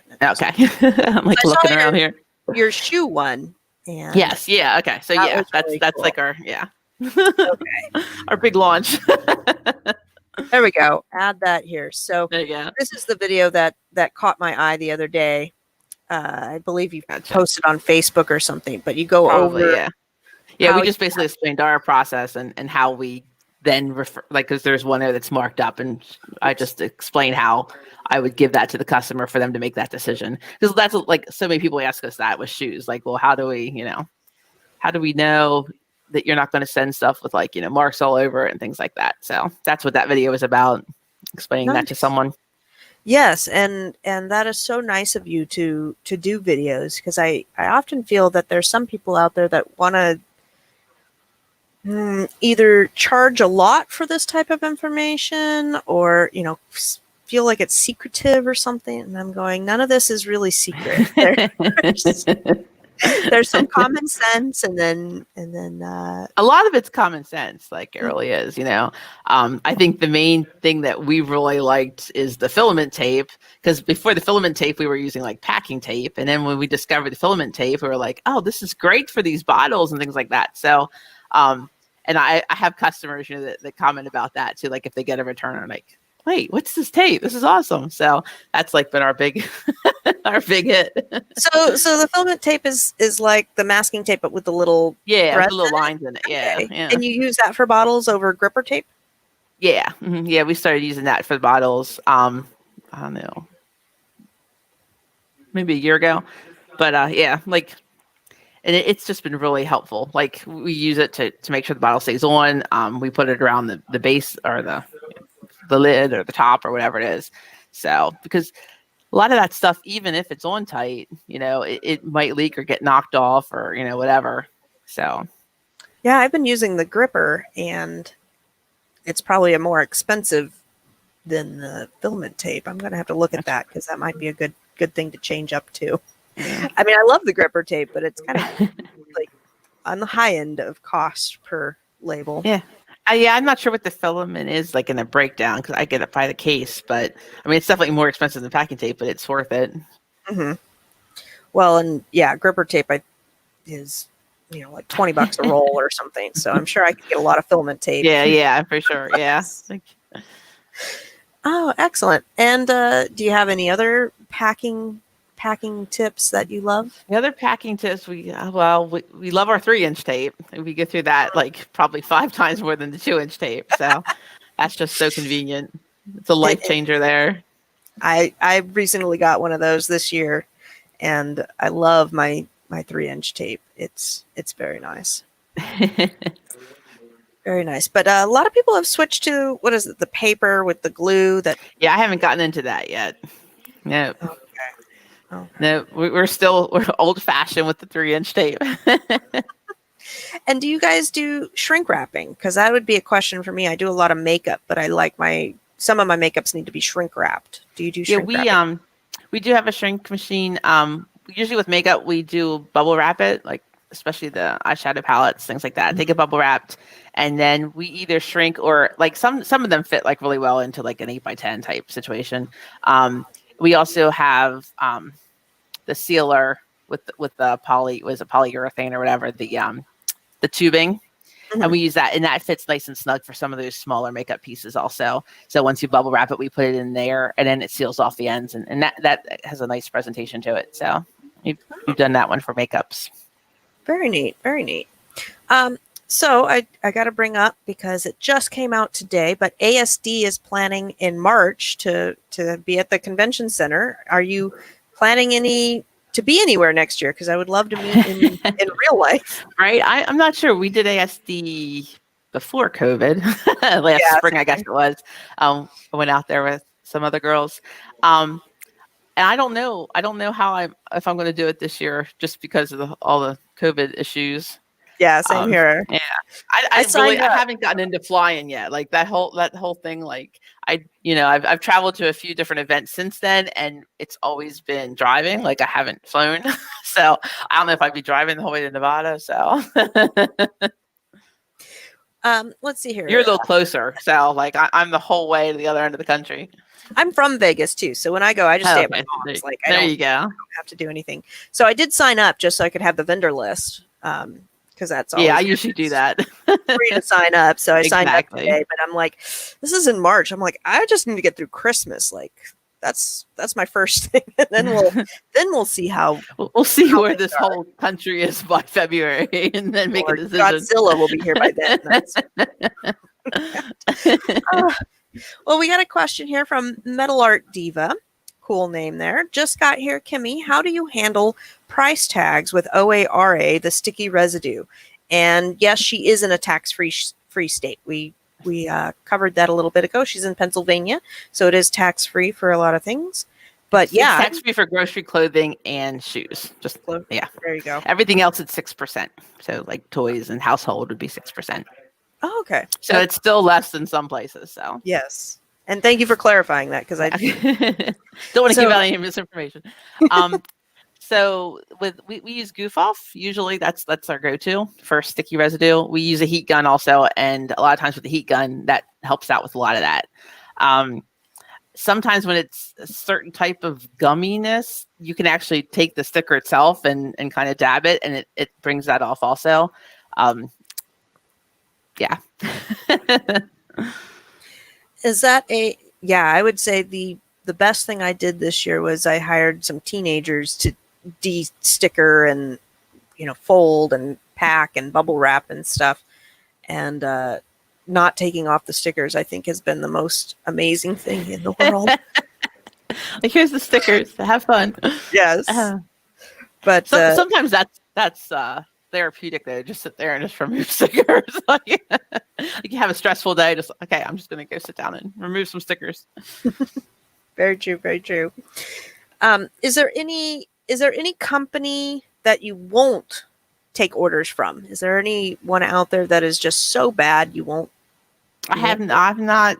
I'm like looking around here. Your shoe one. And yes. Yeah. Okay. So yeah, that's cool. Like our okay. Our big launch. There we go. Add that here. So there you go. This is the video that caught my eye the other day. I believe you posted on Facebook or something, but you go over. Yeah. Yeah. We just basically explained our process and how we then refer, like, because there's one there that's marked up, and I just explain how I would give that to the customer for them to make that decision. Because that's like so many people ask us that with shoes, like, well, how do we know that you're not going to send stuff with marks all over it and things like that. So that's what that video is about, explaining that to someone. Yes, and that is so nice of you to do videos, because I often feel that there's some people out there that want to either charge a lot for this type of information or feel like it's secretive or something, and I'm going, none of this is really secret. There's some common sense, and then a lot of it's common sense, like it really is. I think the main thing that we really liked is the filament tape, because before the filament tape we were using like packing tape, and then when we discovered the filament tape we were like, oh, this is great for these bottles and things like that. So and I have customers that comment about that too, like if they get a return, are like, wait, what's this tape? This is awesome. So that's like been our big our big hit. So the filament tape is like the masking tape, but with the little the little lines in it. Yeah, okay. Yeah. And you use that for bottles over gripper tape? Yeah. Mm-hmm. Yeah, we started using that for the bottles. I don't know, maybe a year ago. But yeah, like, and it's just been really helpful. Like we use it to make sure the bottle stays on. We put it around the base or the lid or the top or whatever it is. So because a lot of that stuff, even if it's on tight, it might leak or get knocked off or, whatever. So. Yeah, I've been using the gripper, and it's probably a more expensive than the filament tape. I'm going to have to look at that, because that might be a good thing to change up too. I mean, I love the gripper tape, but it's kind of like on the high end of cost per label. Yeah. Yeah, I'm not sure what the filament is like in a breakdown, because I get it by the case, but I mean, it's definitely more expensive than packing tape, but it's worth it. Mm-hmm. Well, and yeah, gripper tape is like $20 a roll or something. So I'm sure I could get a lot of filament tape. Yeah, for sure. Yeah. Oh, excellent. And do you have any other packing packing tips that you love? The other packing tips, we love our 3-inch tape. We get through that like probably 5 times more than the 2-inch tape. So that's just so convenient. It's a life changer there. I recently got one of those this year, and I love my 3-inch tape. It's very nice. Very nice. But a lot of people have switched to, what is it, the paper with the glue that. Yeah, I haven't gotten into that yet. No. Okay. No, we're old fashioned with the 3-inch tape. And do you guys do shrink wrapping? Because that would be a question for me. I do a lot of makeup, but I like some of my makeups need to be shrink wrapped. Do you do shrink wrapping? We do have a shrink machine. Usually with makeup, we do bubble wrap it, like especially the eyeshadow palettes, things like that. They get bubble wrapped, and then we either shrink or like some of them fit like really well into like an 8x10 type situation. We also have the sealer with the polyurethane or whatever, the tubing. Mhm. And we use that, and that fits nice and snug for some of those smaller makeup pieces also. So once you bubble wrap it, we put it in there, and then it seals off the ends, and that has a nice presentation to it. So we've done that one for makeups. Very neat. Very neat. So I got to bring up, because it just came out today, but ASD is planning in March to be at the convention center. Are you planning to be anywhere next year? Because I would love to meet in real life. Right. I'm not sure. We did ASD before COVID last spring, I guess it was. I went out there with some other girls. And I don't know if I'm going to do it this year, just because of all the COVID issues. Yeah, same here. Yeah, I haven't gotten into flying yet. Like that whole thing. Like I've traveled to a few different events since then, and it's always been driving. Like I haven't flown, so I don't know if I'd be driving the whole way to Nevada. So let's see here. You're a little closer, so like I'm the whole way to the other end of the country. I'm from Vegas too, so when I go, I just stay at my mom's. Like I don't have to do anything. So I did sign up just so I could have the vendor list. Because that's all. Yeah, I usually do that. Free to sign up. So I signed up today, but I'm like, this is in March. I'm like, I just need to get through Christmas. Like that's my first thing. And then we'll see how we'll see where this whole country is by February, and then make a decision. Godzilla will be here by then. Well, we got a question here from Metal Art Diva. Cool name there. Just got here, Kimmi. How do you handle price tags with OARA, the sticky residue? And yes, she is in a tax-free state. We covered that a little bit ago. She's in Pennsylvania, so it is tax-free for a lot of things. But it's tax-free for grocery, clothing, and shoes. Just yeah. There you go. Everything else is 6%. So like toys and household would be 6%. Oh, okay. So it's still less than some places. So yes. And thank you for clarifying that, because I don't want to give out any misinformation. So we use Goof Off. Usually that's our go-to for sticky residue. We use a heat gun also, and a lot of times with the heat gun that helps out with a lot of that. Sometimes when it's a certain type of gumminess, you can actually take the sticker itself and kind of dab it, and it brings that off also. Yeah. Is that I would say the best thing I did this year was I hired some teenagers to de-sticker and, fold and pack and bubble wrap and stuff. And not taking off the stickers, I think, has been the most amazing thing in the world. Like, here's the stickers. Have fun. Yes. But sometimes that's therapeutic though. Just sit there and just remove stickers. Like you have a stressful day, just okay, I'm just gonna go sit down and remove some stickers. Very true, very true. Is there any company that you won't take orders from? Is there any one out there that is just so bad you won't? I've not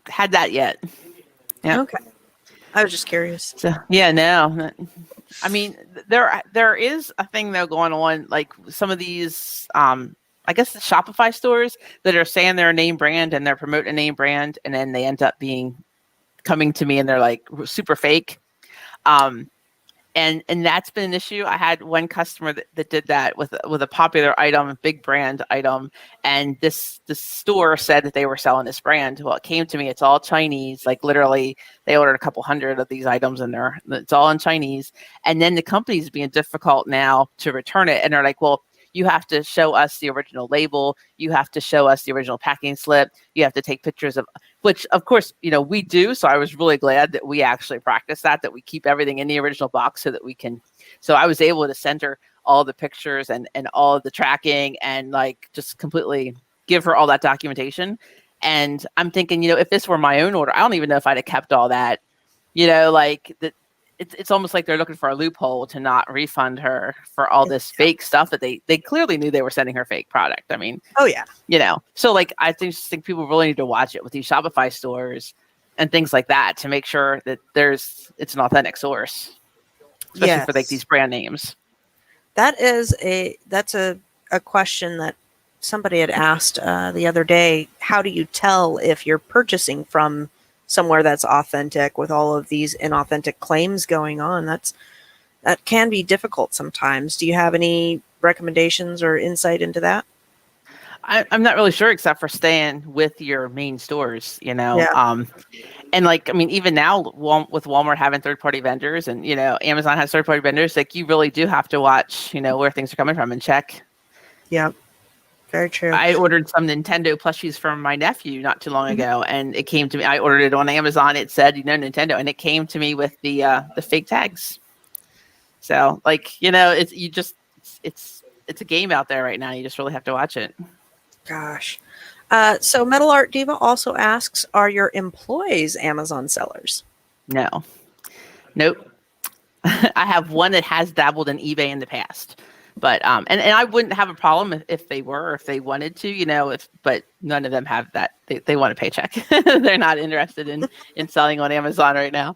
had that yet. Yeah. Okay. I was just curious. So, yeah, no. I mean, there is a thing though going on, like some of these, I guess the Shopify stores that are saying they're a name brand and they're promoting a name brand, and then they end up coming to me and they're like super fake. And that's been an issue. I had one customer that did that with a popular item, a big brand item, and this store said that they were selling this brand. Well, it came to me, it's all Chinese. Like literally, they ordered a couple hundred of these items in there. It's all in Chinese. And then the company's being difficult now to return it, and they're like, well, you have to show us the original label. You have to show us the original packing slip. You have to take pictures of, which of course, we do. So I was really glad that we actually practice that we keep everything in the original box so that we can, so I was able to send her all the pictures and all of the tracking and like just completely give her all that documentation. And I'm thinking, if this were my own order, I don't even know if I'd have kept all that, like that. It's almost like they're looking for a loophole to not refund her for all this fake stuff that they clearly knew they were sending her fake product. I mean, oh yeah, so like I think people really need to watch it with these Shopify stores and things like that to make sure that it's an authentic source, especially for like these brand names. That's a question that somebody had asked the other day. How do you tell if you're purchasing from somewhere that's authentic with all of these inauthentic claims going on? That can be difficult sometimes. Do you have any recommendations or insight into that? I'm not really sure, except for staying with your main stores, Yeah. And like, I mean, even now with Walmart having third-party vendors and, Amazon has third-party vendors, like you really do have to watch, where things are coming from and check. Yeah. Very true. I ordered some Nintendo plushies from my nephew not too long ago, and it came to me. I ordered it on Amazon. It said, Nintendo, and it came to me with the fake tags. So, like, it's a game out there right now. You just really have to watch it. Gosh. So Metal Art Diva also asks, are your employees Amazon sellers? No. Nope. I have one that has dabbled in eBay in the past. But and I wouldn't have a problem if they were, or if they wanted to, but none of them have that. They want a paycheck. They're not interested in selling on Amazon right now.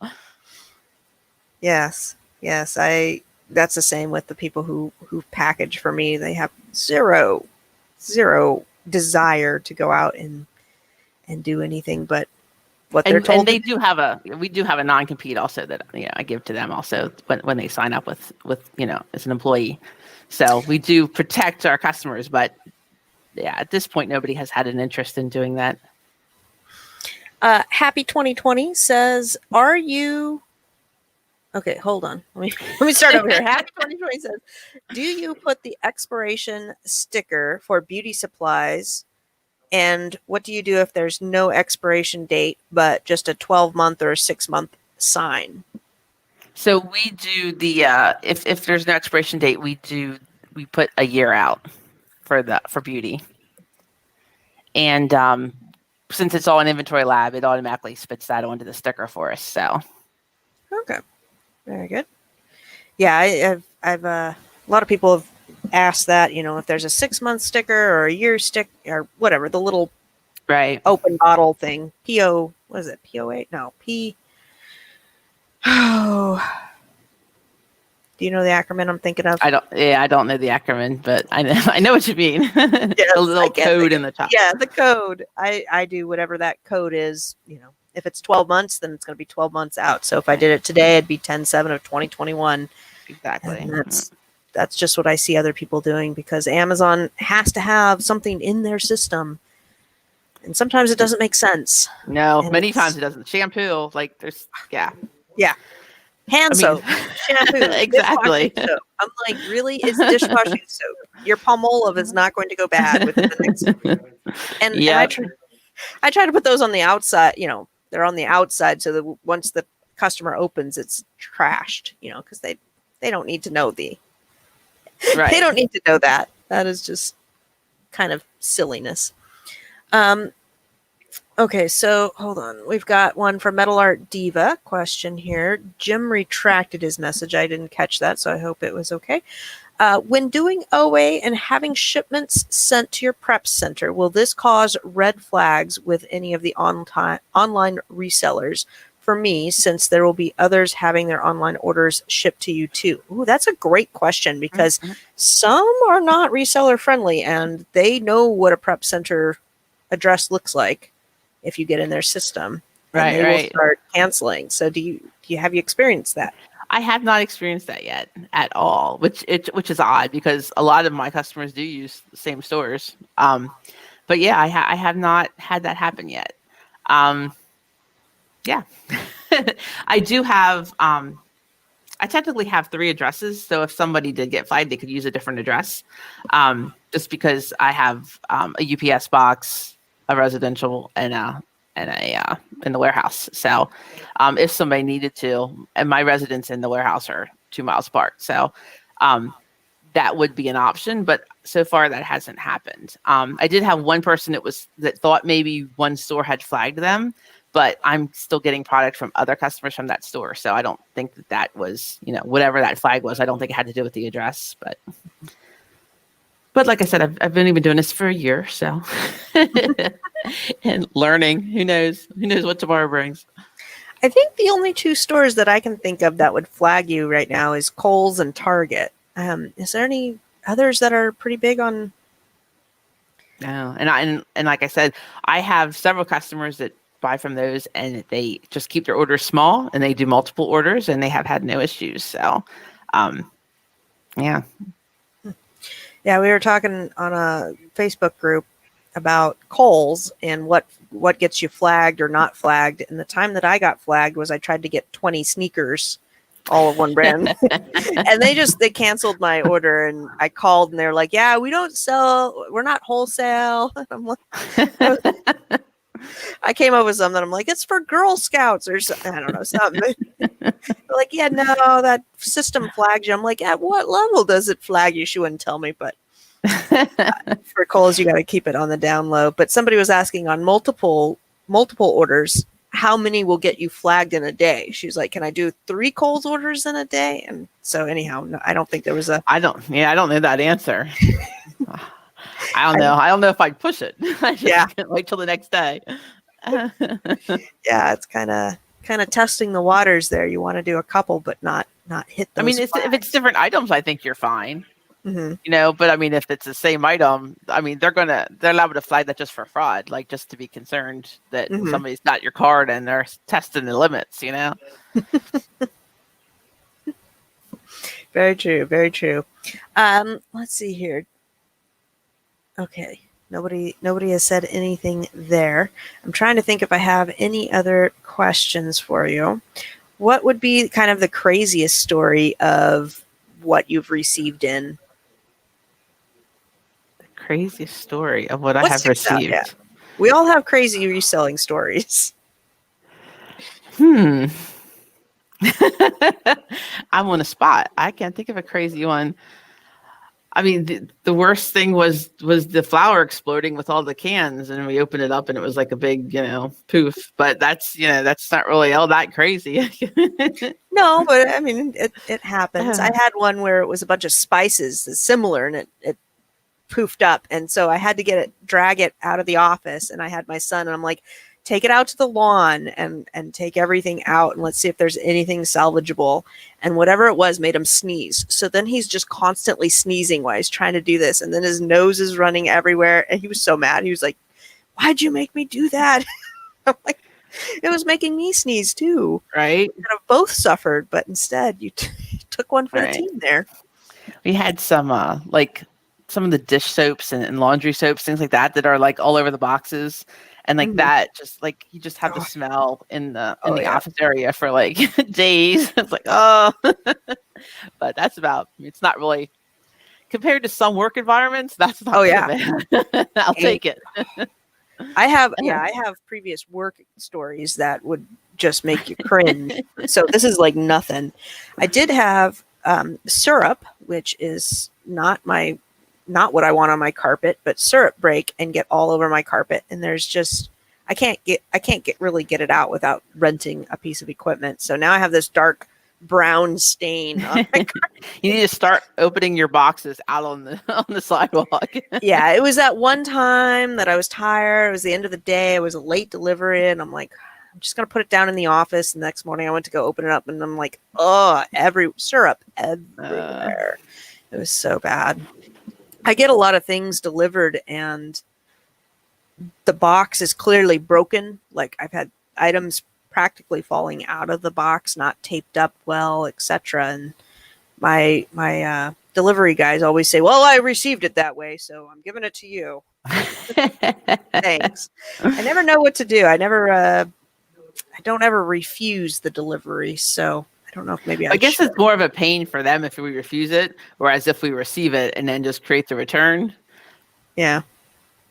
Yes. That's the same with the people who package for me. They have zero desire to go out and do anything but what they're told. And we do have a non-compete also that I give to them also when they sign up with as an employee. So we do protect our customers, but yeah, at this point, nobody has had an interest in doing that. Happy 2020 says, are you... Okay, hold on. Let me start over here. Happy 2020 says, do you put the expiration sticker for beauty supplies? And what do you do if there's no expiration date, but just a 12-month or a 6-month sign? So we do the if there's no expiration date, we put a year out for beauty, and since it's all an inventory lab, it automatically spits that onto the sticker for us. So okay, very good. Yeah, I've a lot of people have asked that, if there's a 6-month sticker or a year stick or whatever, the little open bottle thing, PO, what is it? PO8? No, P. Oh, do you know the acronym I'm thinking of? I don't know the acronym, but I know what you mean. Yes, the little code in the top. Yeah, the code. I do whatever that code is. If it's 12 months, then it's going to be 12 months out. So if I did it today, it'd be 10/7 of 2021. Exactly. And that's just what I see other people doing, because Amazon has to have something in their system. And sometimes it doesn't make sense. No, many times it doesn't. Shampoo, like there's, yeah. Hand soap, shampoo, exactly. soap. I'm like, really? It's dishwashing soap. Your Palmolive is not going to go bad within the next. And I try to put those on the outside. They're on the outside, so that once the customer opens, it's trashed. Because they don't need to know they don't need to know that. That is just kind of silliness. Okay, so hold on. We've got one from Metal Art Diva question here. Jim retracted his message. I didn't catch that, so I hope it was okay. When doing OA and having shipments sent to your prep center, will this cause red flags with any of the online resellers? For me, since there will be others having their online orders shipped to you too. Ooh, that's a great question, because some are not reseller friendly, and they know what a prep center address looks like if you get in their system. And they will start canceling. So have you experienced that? I have not experienced that yet at all, which is odd because a lot of my customers do use the same stores. But yeah, I have not had that happen yet. Um, yeah, I do have. I technically have 3 addresses, so if somebody did get flagged, they could use a different address. Just because I have a UPS box, a residential, and a in the warehouse. So if somebody needed to, and my residence and the warehouse are 2 miles apart, so that would be an option. But so far, that hasn't happened. I did have one person that thought maybe one store had flagged them, but I'm still getting product from other customers from that store. So I don't think that was, whatever that flag was, I don't think it had to do with the address. But like I said, I've only been doing this for a year, so and learning. Who knows what tomorrow brings. I think the only 2 stores that I can think of that would flag you right now is Kohl's and Target. Is there any others that are pretty big on? No, and like I said, I have several customers that buy from those, and they just keep their orders small, and they do multiple orders, and they have had no issues. So, yeah. Yeah, we were talking on a Facebook group about Kohl's and what gets you flagged or not flagged. And the time that I got flagged was I tried to get 20 sneakers, all of one brand. And they canceled my order, and I called and they're like, yeah, we're not wholesale. I'm like, I came up with something. I'm like, it's for Girl Scouts or something. I don't know, something. They're like, yeah, no, that system flags you. I'm like, at what level does it flag you? She wouldn't tell me, but for Kohl's, you got to keep it on the down low. But somebody was asking on multiple orders, how many will get you flagged in a day? She's like, can I do 3 Kohl's orders in a day? And so anyhow, no, I don't think there was I don't know that answer. I don't know. I don't know if I'd push it. I just can't wait till the next day. Yeah, it's kind of testing the waters there. You want to do a couple, but not hit those. I mean, if it's different items, I think you're fine. Mm-hmm. But I mean, if it's the same item, I mean, they're liable to flag that just for fraud, like just to be concerned that somebody's got your card and they're testing the limits. Very true. Very true. Let's see here. Okay. Nobody has said anything there. I'm trying to think if I have any other questions for you. What would be kind of the craziest story of what you've received in? The craziest story of what I have received. Yeah. We all have crazy reselling stories. I'm on the spot. I can't think of a crazy one. I mean, the worst thing was the flour exploding with all the cans, and we opened it up, and it was like a big, poof. But that's not really all that crazy. No, but I mean, it happens. I had one where it was a bunch of spices, similar, and it poofed up, and so I had to drag it out of the office, and I had my son, and I'm like, take it out to the lawn and take everything out, and let's see if there's anything salvageable. And whatever it was made him sneeze. So then he's just constantly sneezing while he's trying to do this. And then his nose is running everywhere. And he was so mad. He was like, why'd you make me do that? I'm like, it was making me sneeze too. Right. We could have both suffered, but instead you took one for the team there. We had some some of the dish soaps and laundry soaps, things like that are like all over the boxes. And like that, just like you just have the smell in the office area for like days. It's like, but that's it's not really compared to some work environments. That's not. Bad. I'll take it. I have previous work stories that would just make you cringe. So this is like nothing. I did have syrup, which is not what I want on my carpet, but syrup break and get all over my carpet. And there's just, I can't really get it out without renting a piece of equipment. So now I have this dark brown stain on my carpet. You need to start opening your boxes out on the sidewalk. Yeah. It was that one time that I was tired. It was the end of the day. It was a late delivery. And I'm like, I'm just going to put it down in the office. And the next morning I went to go open it up and I'm like, syrup everywhere. It was so bad. I get a lot of things delivered and the box is clearly broken. Like I've had items practically falling out of the box, not taped up well, etc. And my delivery guys always say, "Well, I received it that way, so I'm giving it to you." Thanks. I never know what to do. I don't ever refuse the delivery, so I don't know if maybe I guess should. it's more of a pain for them if we refuse it, whereas if we receive it and then just create the return. Yeah.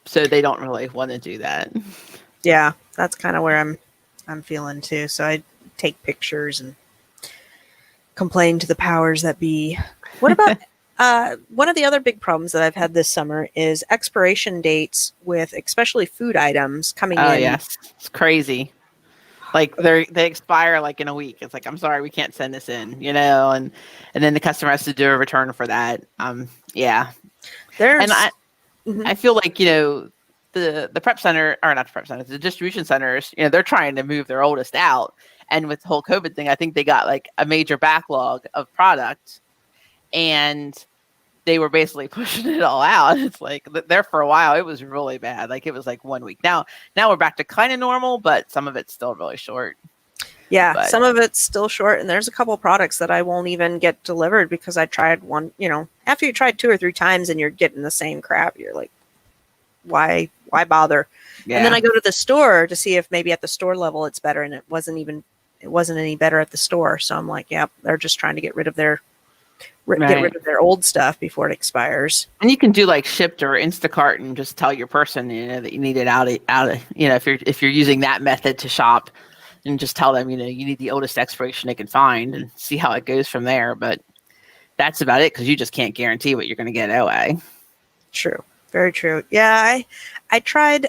So they don't really want to do that. Yeah, that's kind of where I'm feeling too. So I take pictures and complain to the powers that be. What about one of the other big problems that I've had this summer is expiration dates with especially food items coming in. Oh yes, it's crazy. Like they expire like in a week. It's like, I'm sorry, we can't send this in, and then the customer has to do a return for that. Yeah. There's and I feel like, the prep center, or not the prep centers, the distribution centers, they're trying to move their oldest out. And with the whole COVID thing, I think they got like a major backlog of product, and they were basically pushing it all out. It's like there for a while, it was really bad. Like it was like 1 week. Now we're back to kind of normal, but some of it's still really short. Yeah, some of it's still short, and there's a couple products that I won't even get delivered because I tried one, after you tried 2 or 3 times and you're getting the same crap, you're like, why bother? Yeah. And then I go to the store to see if maybe at the store level it's better, and it wasn't any better at the store. So I'm like, yeah, they're just trying to get rid of their old stuff before it expires. And you can do like Shipt or Instacart and just tell your person, that you need it out of, if you're using that method to shop, and just tell them, you need the oldest expiration they can find and see how it goes from there. But that's about it, because you just can't guarantee what you're going to get anyway. True. Very true. Yeah, I tried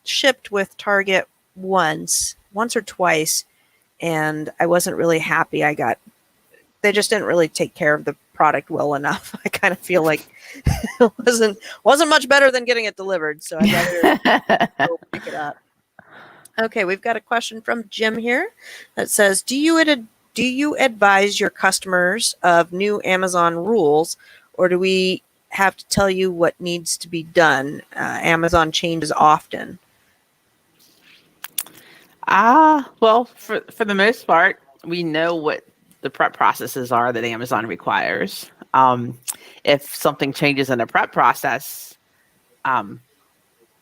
Shipt with Target once or twice, and I wasn't really happy. They just didn't really take care of the product well enough. I kind of feel like it wasn't much better than getting it delivered, so I'd rather go pick it up. Okay, we've got a question from Jim here that says, do you advise your customers of new Amazon rules, or do we have to tell you what needs to be done? Amazon changes often. Well, for the most part, we know what the prep processes are that Amazon requires. If something changes in the prep process,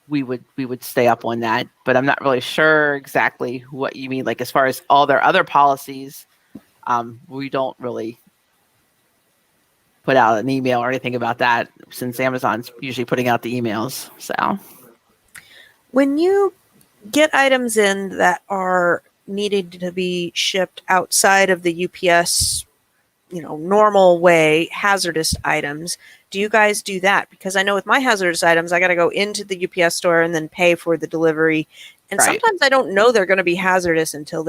we would stay up on that, but I'm not really sure exactly what you mean. Like as far as all their other policies, we don't really put out an email or anything about that, since Amazon's usually putting out the emails. So when you get items in that are needed to be shipped outside of the UPS, normal way, hazardous items, do you guys do that? Because I know with my hazardous items, I got to go into the UPS store and then pay for the delivery. And sometimes I don't know they're going to be hazardous until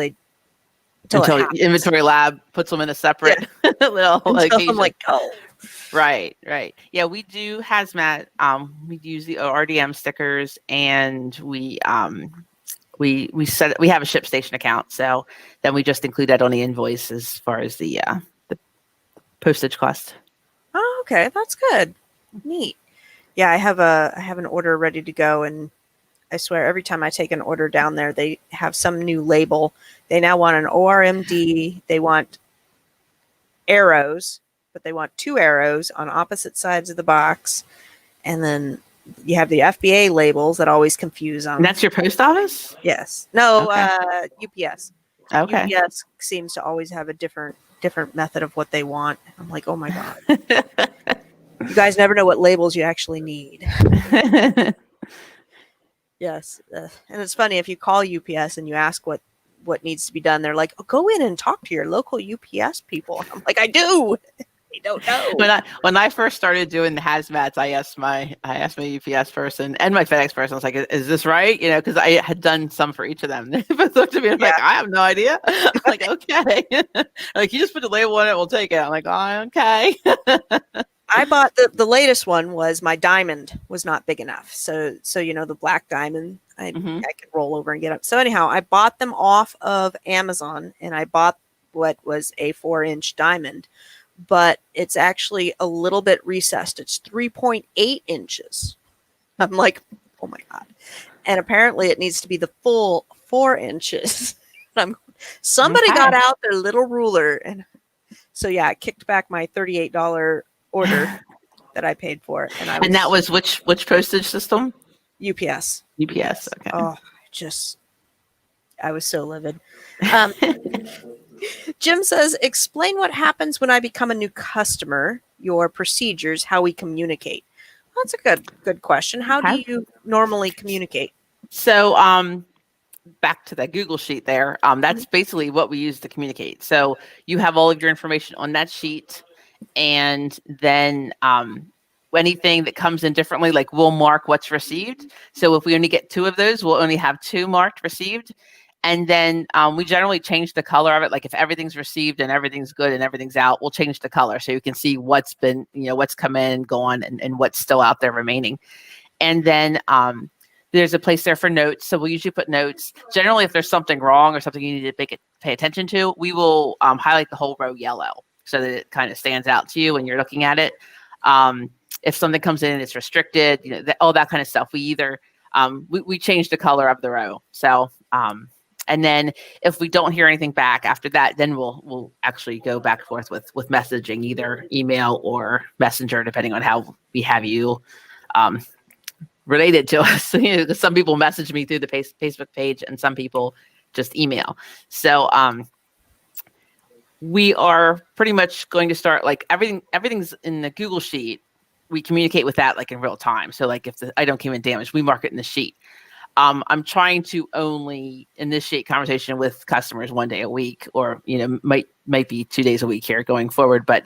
inventory lab puts them in a separate little location. I'm like, oh. Right. Yeah, we do hazmat. We use the RDM stickers, and we have a ShipStation account. So then we just include that on the invoice as far as the postage cost. Oh, okay, that's good. Neat. Yeah, I have an order ready to go, and I swear every time I take an order down there, they have some new label. They now want an ORMD. They want arrows, but they want 2 arrows on opposite sides of the box. And then you have the FBA labels that always confuse them. And that's your post office? Yes. No, okay. UPS. Okay. UPS seems to always have a different method of what they want. I'm like, oh my God. You guys never know what labels you actually need. Yes. And it's funny, if you call UPS and you ask what needs to be done, they're like, oh, go in and talk to your local UPS people. I'm like, I do. They don't know. When I first started doing the hazmats, I asked my UPS person and my FedEx person, I was like, is this right? Because I had done some for each of them. They both looked at me and like, I have no idea. I'm like, okay. Like, you just put the label on it, we'll take it. I'm like, oh, okay. I bought the latest one. Was my diamond was not big enough. So the black diamond, I could roll over and get up. So anyhow, I bought them off of Amazon, and I bought what was a 4-inch diamond, but it's actually a little bit recessed. It's 3.8 inches. I'm like, oh my God. And apparently it needs to be the full 4 inches. I'm Somebody got Okay. out their little ruler, and so yeah, I kicked back my $38 order that I paid for, and I And that was was which postage system? UPS. UPS. Oh, I was so livid. Um, Jim says, explain what happens when I become a new customer, your procedures, how we communicate. That's a good question. How do Okay. you normally communicate? So, back to that Google sheet there. That's Mhm. basically what we use to communicate. So you have all of your information on that sheet, and then anything that comes in differently, like we'll mark what's received. So if we only get 2 of those, we'll only have 2 marked received. And then we generally change the color of it. Like if everything's received and everything's good and everything's out, we'll change the color so you can see what's been, what's come in and gone, and what's still out there remaining. And then there's a place there for notes. So we'll usually put notes. Generally, if there's something wrong or something you need to pay attention to, we will highlight the whole row yellow so that it kind of stands out to you when you're looking at it. If something comes in and it's restricted, all that kind of stuff, we either we change the color of the row. So and then if we don't hear anything back after that, then we'll actually go back and forth with messaging, either email or messenger, depending on how we have you related to us. Because some people message me through the Facebook page and some people just email. So we are pretty much going to start, like everything's in the Google sheet. We communicate with that like in real time. So like if the item came in damaged, we mark it in the sheet. I'm trying to only initiate conversation with customers 1 day a week, or might be 2 days a week here going forward. But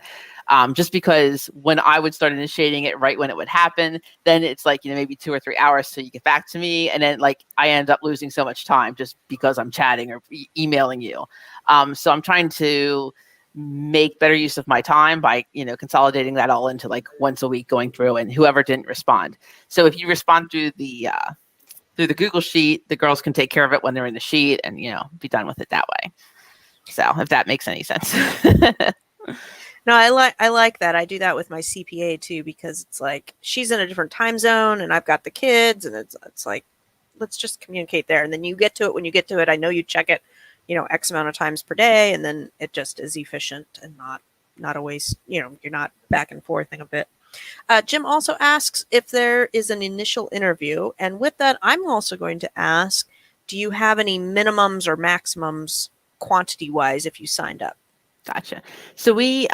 just because when I would start initiating it right when it would happen, then it's like maybe 2 or 3 hours till you get back to me, and then like I end up losing so much time just because I'm chatting or emailing you. So I'm trying to make better use of my time by consolidating that all into like once a week going through, and whoever didn't respond. So if you respond through the Google sheet, the girls can take care of it when they're in the sheet and, be done with it that way. So if that makes any sense. No, I like that. I do that with my CPA too, because it's like she's in a different time zone and I've got the kids, and it's like, let's just communicate there. And then you get to it when you get to it. I know you check it, X amount of times per day, and then it just is efficient and not a waste. You're not back and forthing a bit. Jim also asks if there is an initial interview. And with that, I'm also going to ask, do you have any minimums or maximums quantity-wise if you signed up? Gotcha. So we,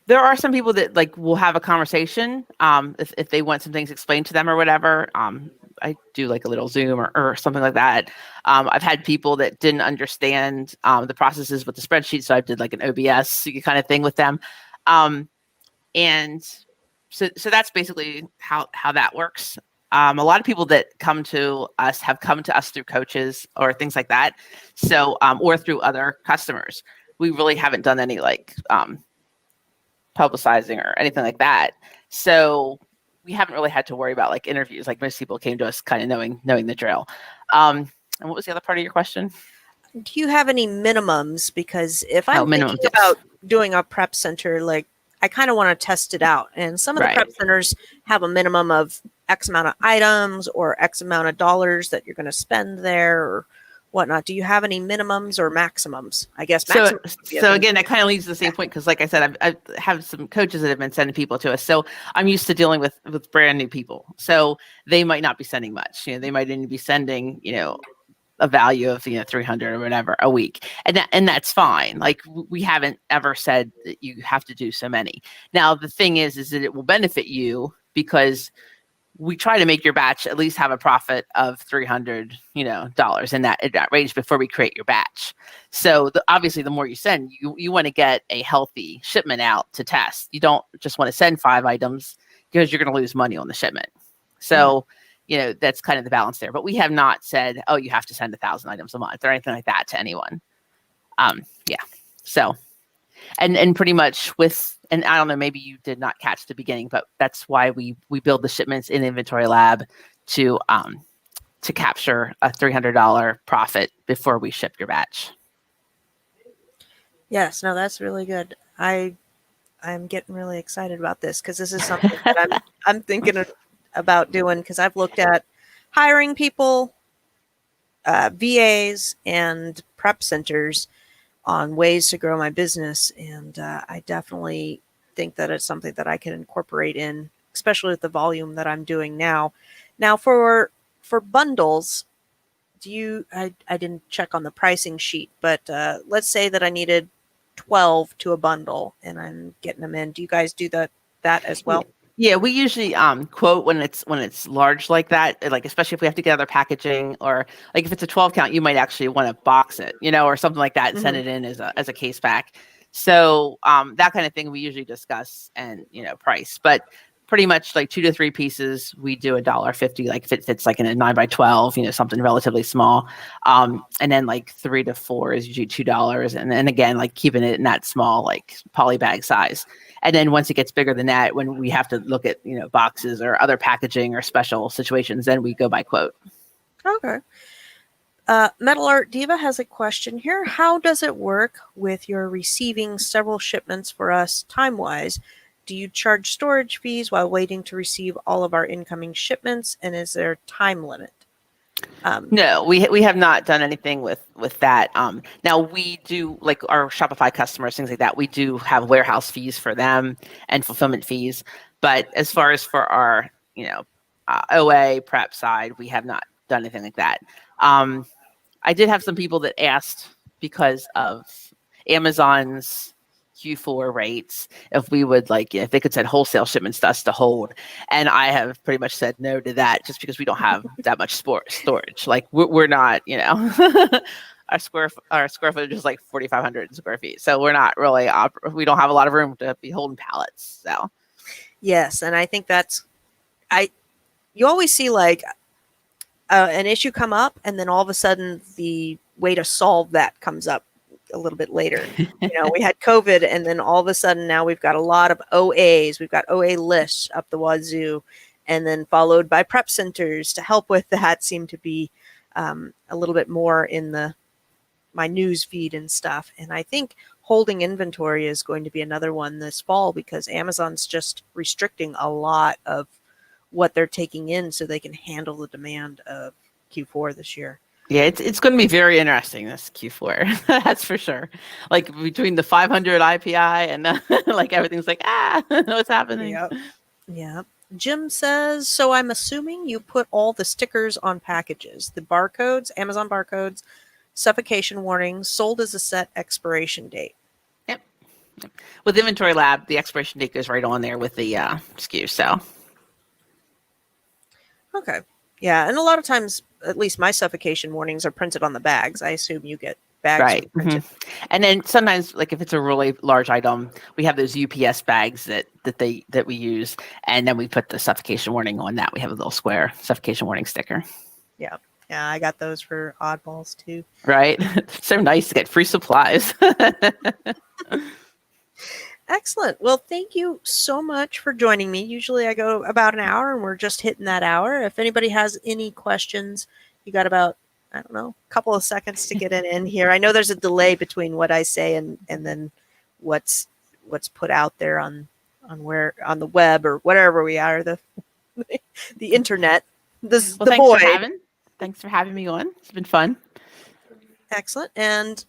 there are some people that like will have a conversation if they want some things explained to them or whatever. I do like a little Zoom or something like that. I've had people that didn't understand the processes with the spreadsheet, so I did like an OBS kind of thing with them. And so that's basically how that works. A lot of people that come to us have come to us through coaches or things like that. So, or through other customers. We really haven't done any like publicizing or anything like that. So we haven't really had to worry about like interviews. Like most people came to us kind of knowing the drill. And what was the other part of your question? Do you have any minimums? Because if I'm Minimum, thinking yes. about doing a prep center, like I kind of want to test it out. And some of the prep centers have a minimum of X amount of items or X amount of dollars that you're going to spend there or whatnot. Do you have any minimums or maximums? I guess maximums. So again, that kind of leads to the same point, because like I said, I have some coaches that have been sending people to us. So I'm used to dealing with brand new people. So they might not be sending much. They might only be sending, a value of 300 or whatever a week, and that's fine. Like we haven't ever said that you have to do so many. Now the thing is that it will benefit you, because we try to make your batch at least have a profit of $300 in that range before we create your batch. So obviously the more you send, you want to get a healthy shipment out to test. You don't just want to send 5 items because you're going to lose money on the shipment. So that's kind of the balance there. But we have not said, oh, you have to send 1,000 items a month or anything like that to anyone. So, and pretty much and I don't know, maybe you did not catch the beginning, but that's why we build the shipments in Inventory Lab to capture a $300 profit before we ship your batch. Yes, no, that's really good. I'm getting really excited about this, because this is something that I'm thinking about doing, because I've looked at hiring people VAs and prep centers on ways to grow my business. And I definitely think that it's something that I can incorporate in, especially with the volume that I'm doing now. Now for bundles, I didn't check on the pricing sheet, but let's say that I needed 12 to a bundle and I'm getting them in. Do you guys do that as well? Yeah, we usually quote when it's large like that, like especially if we have to get other packaging, or like if it's a 12 count, you might actually want to box it, or something like that and send it in as a case pack. So that kind of thing we usually discuss and price, but pretty much like 2 to 3 pieces we do $1.50, like if it fits like in a 9x12, something relatively small. And then like 3 to 4 is usually $2, and then again like keeping it in that small like poly bag size. And then once it gets bigger than that, when we have to look at boxes or other packaging or special situations, then we go by quote. Okay. Metal Art Diva has a question here. How does it work with your receiving several shipments for us time-wise? Do you charge storage fees while waiting to receive all of our incoming shipments? And is there a time limit? No, we have not done anything with that. Now we do, like our Shopify customers, things like that. We do have warehouse fees for them and fulfillment fees. But as far as for our, OA prep side, we have not done anything like that. I did have some people that asked because of Amazon's Q4 rates if we would if they could send wholesale shipments to us to hold, and I have pretty much said no to that just because we don't have that much storage. Like we're not, our square footage is like 4,500 square feet, so we're not really we don't have a lot of room to be holding pallets. So yes, and I think you always see like an issue come up, and then all of a sudden the way to solve that comes up a little bit later. We had COVID, and then all of a sudden now we've got a lot of OAs. We've got OA lists up the wazoo, and then followed by prep centers to help with that seem to be a little bit more in my news feed and stuff. And I think holding inventory is going to be another one this fall because Amazon's just restricting a lot of what they're taking in so they can handle the demand of Q4 this year. Yeah, it's going to be very interesting this Q4. That's for sure. Like between the 500 IPI and like everything's like, what's happening? Yep. Yeah. Jim says, so I'm assuming you put all the stickers on packages, the barcodes, Amazon barcodes, suffocation warnings, sold as a set, expiration date. Yep. With Inventory Lab, the expiration date goes right on there with the SKU. So. Okay. Yeah, and a lot of times, at least my suffocation warnings are printed on the bags. I assume you get bags right. printed. And then sometimes, like if it's a really large item, we have those UPS bags that we use, and then we put the suffocation warning on that. We have a little square suffocation warning sticker. Yeah, I got those for oddballs too. Right. So nice to get free supplies. Excellent. Well, thank you so much for joining me. Usually I go about an hour and we're just hitting that hour. If anybody has any questions, you got about, I don't know, a couple of seconds to get it in here. I know there's a delay between what I say and then what's put out there on the web or whatever we are, the internet. Thanks for having me on. It's been fun. Excellent. And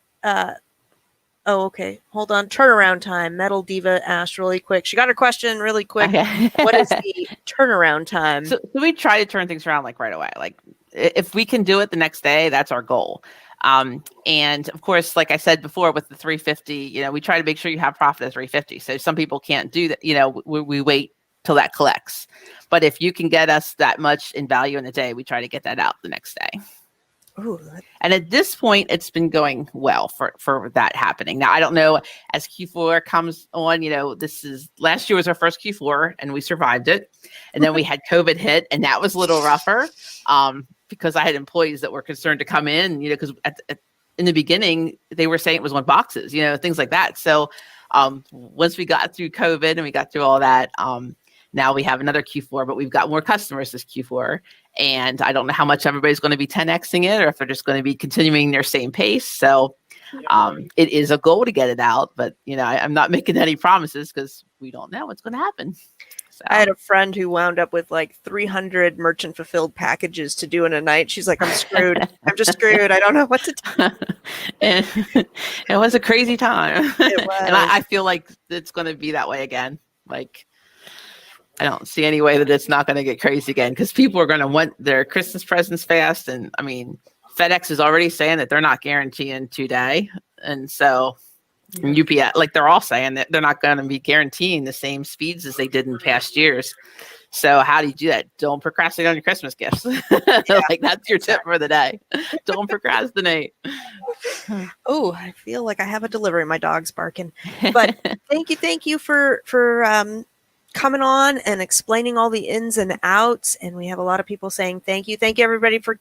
okay. Hold on. Turnaround time. Metal Diva asked really quick. She got her question really quick. Okay. What is the turnaround time? So we try to turn things around like right away. Like if we can do it the next day, that's our goal. And of course, like I said before, with the 350, we try to make sure you have profit at 350. So some people can't do that. We wait till that collects. But if you can get us that much in value in a day, we try to get that out the next day. Ooh. And at this point, it's been going well for that happening. Now, I don't know, as Q4 comes on, last year was our first Q4 and we survived it. And then we had COVID hit, and that was a little rougher because I had employees that were concerned to come in, because in the beginning, they were saying it was on boxes, things like that. So once we got through COVID and we got through all that, now we have another Q4, but we've got more customers this Q4. And I don't know how much everybody's going to be 10Xing it or if they're just going to be continuing their same pace. So it is a goal to get it out. But, I'm not making any promises because we don't know what's going to happen. So I had a friend who wound up with like 300 merchant fulfilled packages to do in a night. She's like, I'm screwed. I'm just screwed. I don't know what to do. and it was a crazy time. It And was. I feel like it's going to be that way again. Like, I don't see any way that it's not going to get crazy again, because people are going to want their Christmas presents fast. And I mean, FedEx is already saying that they're not guaranteeing 2-day. And so UPS, like they're all saying that they're not going to be guaranteeing the same speeds as they did in past years. So how do you do that? Don't procrastinate on your Christmas gifts. Like that's your tip for the day. Don't procrastinate. Oh, I feel like I have a delivery. My dog's barking. But thank you for coming on and explaining all the ins and outs. And we have a lot of people saying thank you. Thank you, everybody, for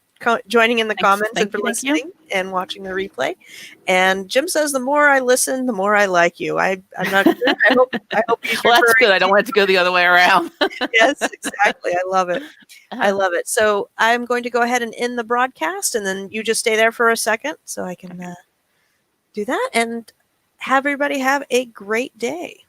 joining in the comments and for listening and watching the replay. And Jim says, the more I listen, the more I like you. I'm not sure. I hope he's well, that's good. I don't want it to go the other way around. Yes, exactly. I love it. I love it. So I'm going to go ahead and end the broadcast, and then you just stay there for a second so I can do that, and have everybody have a great day.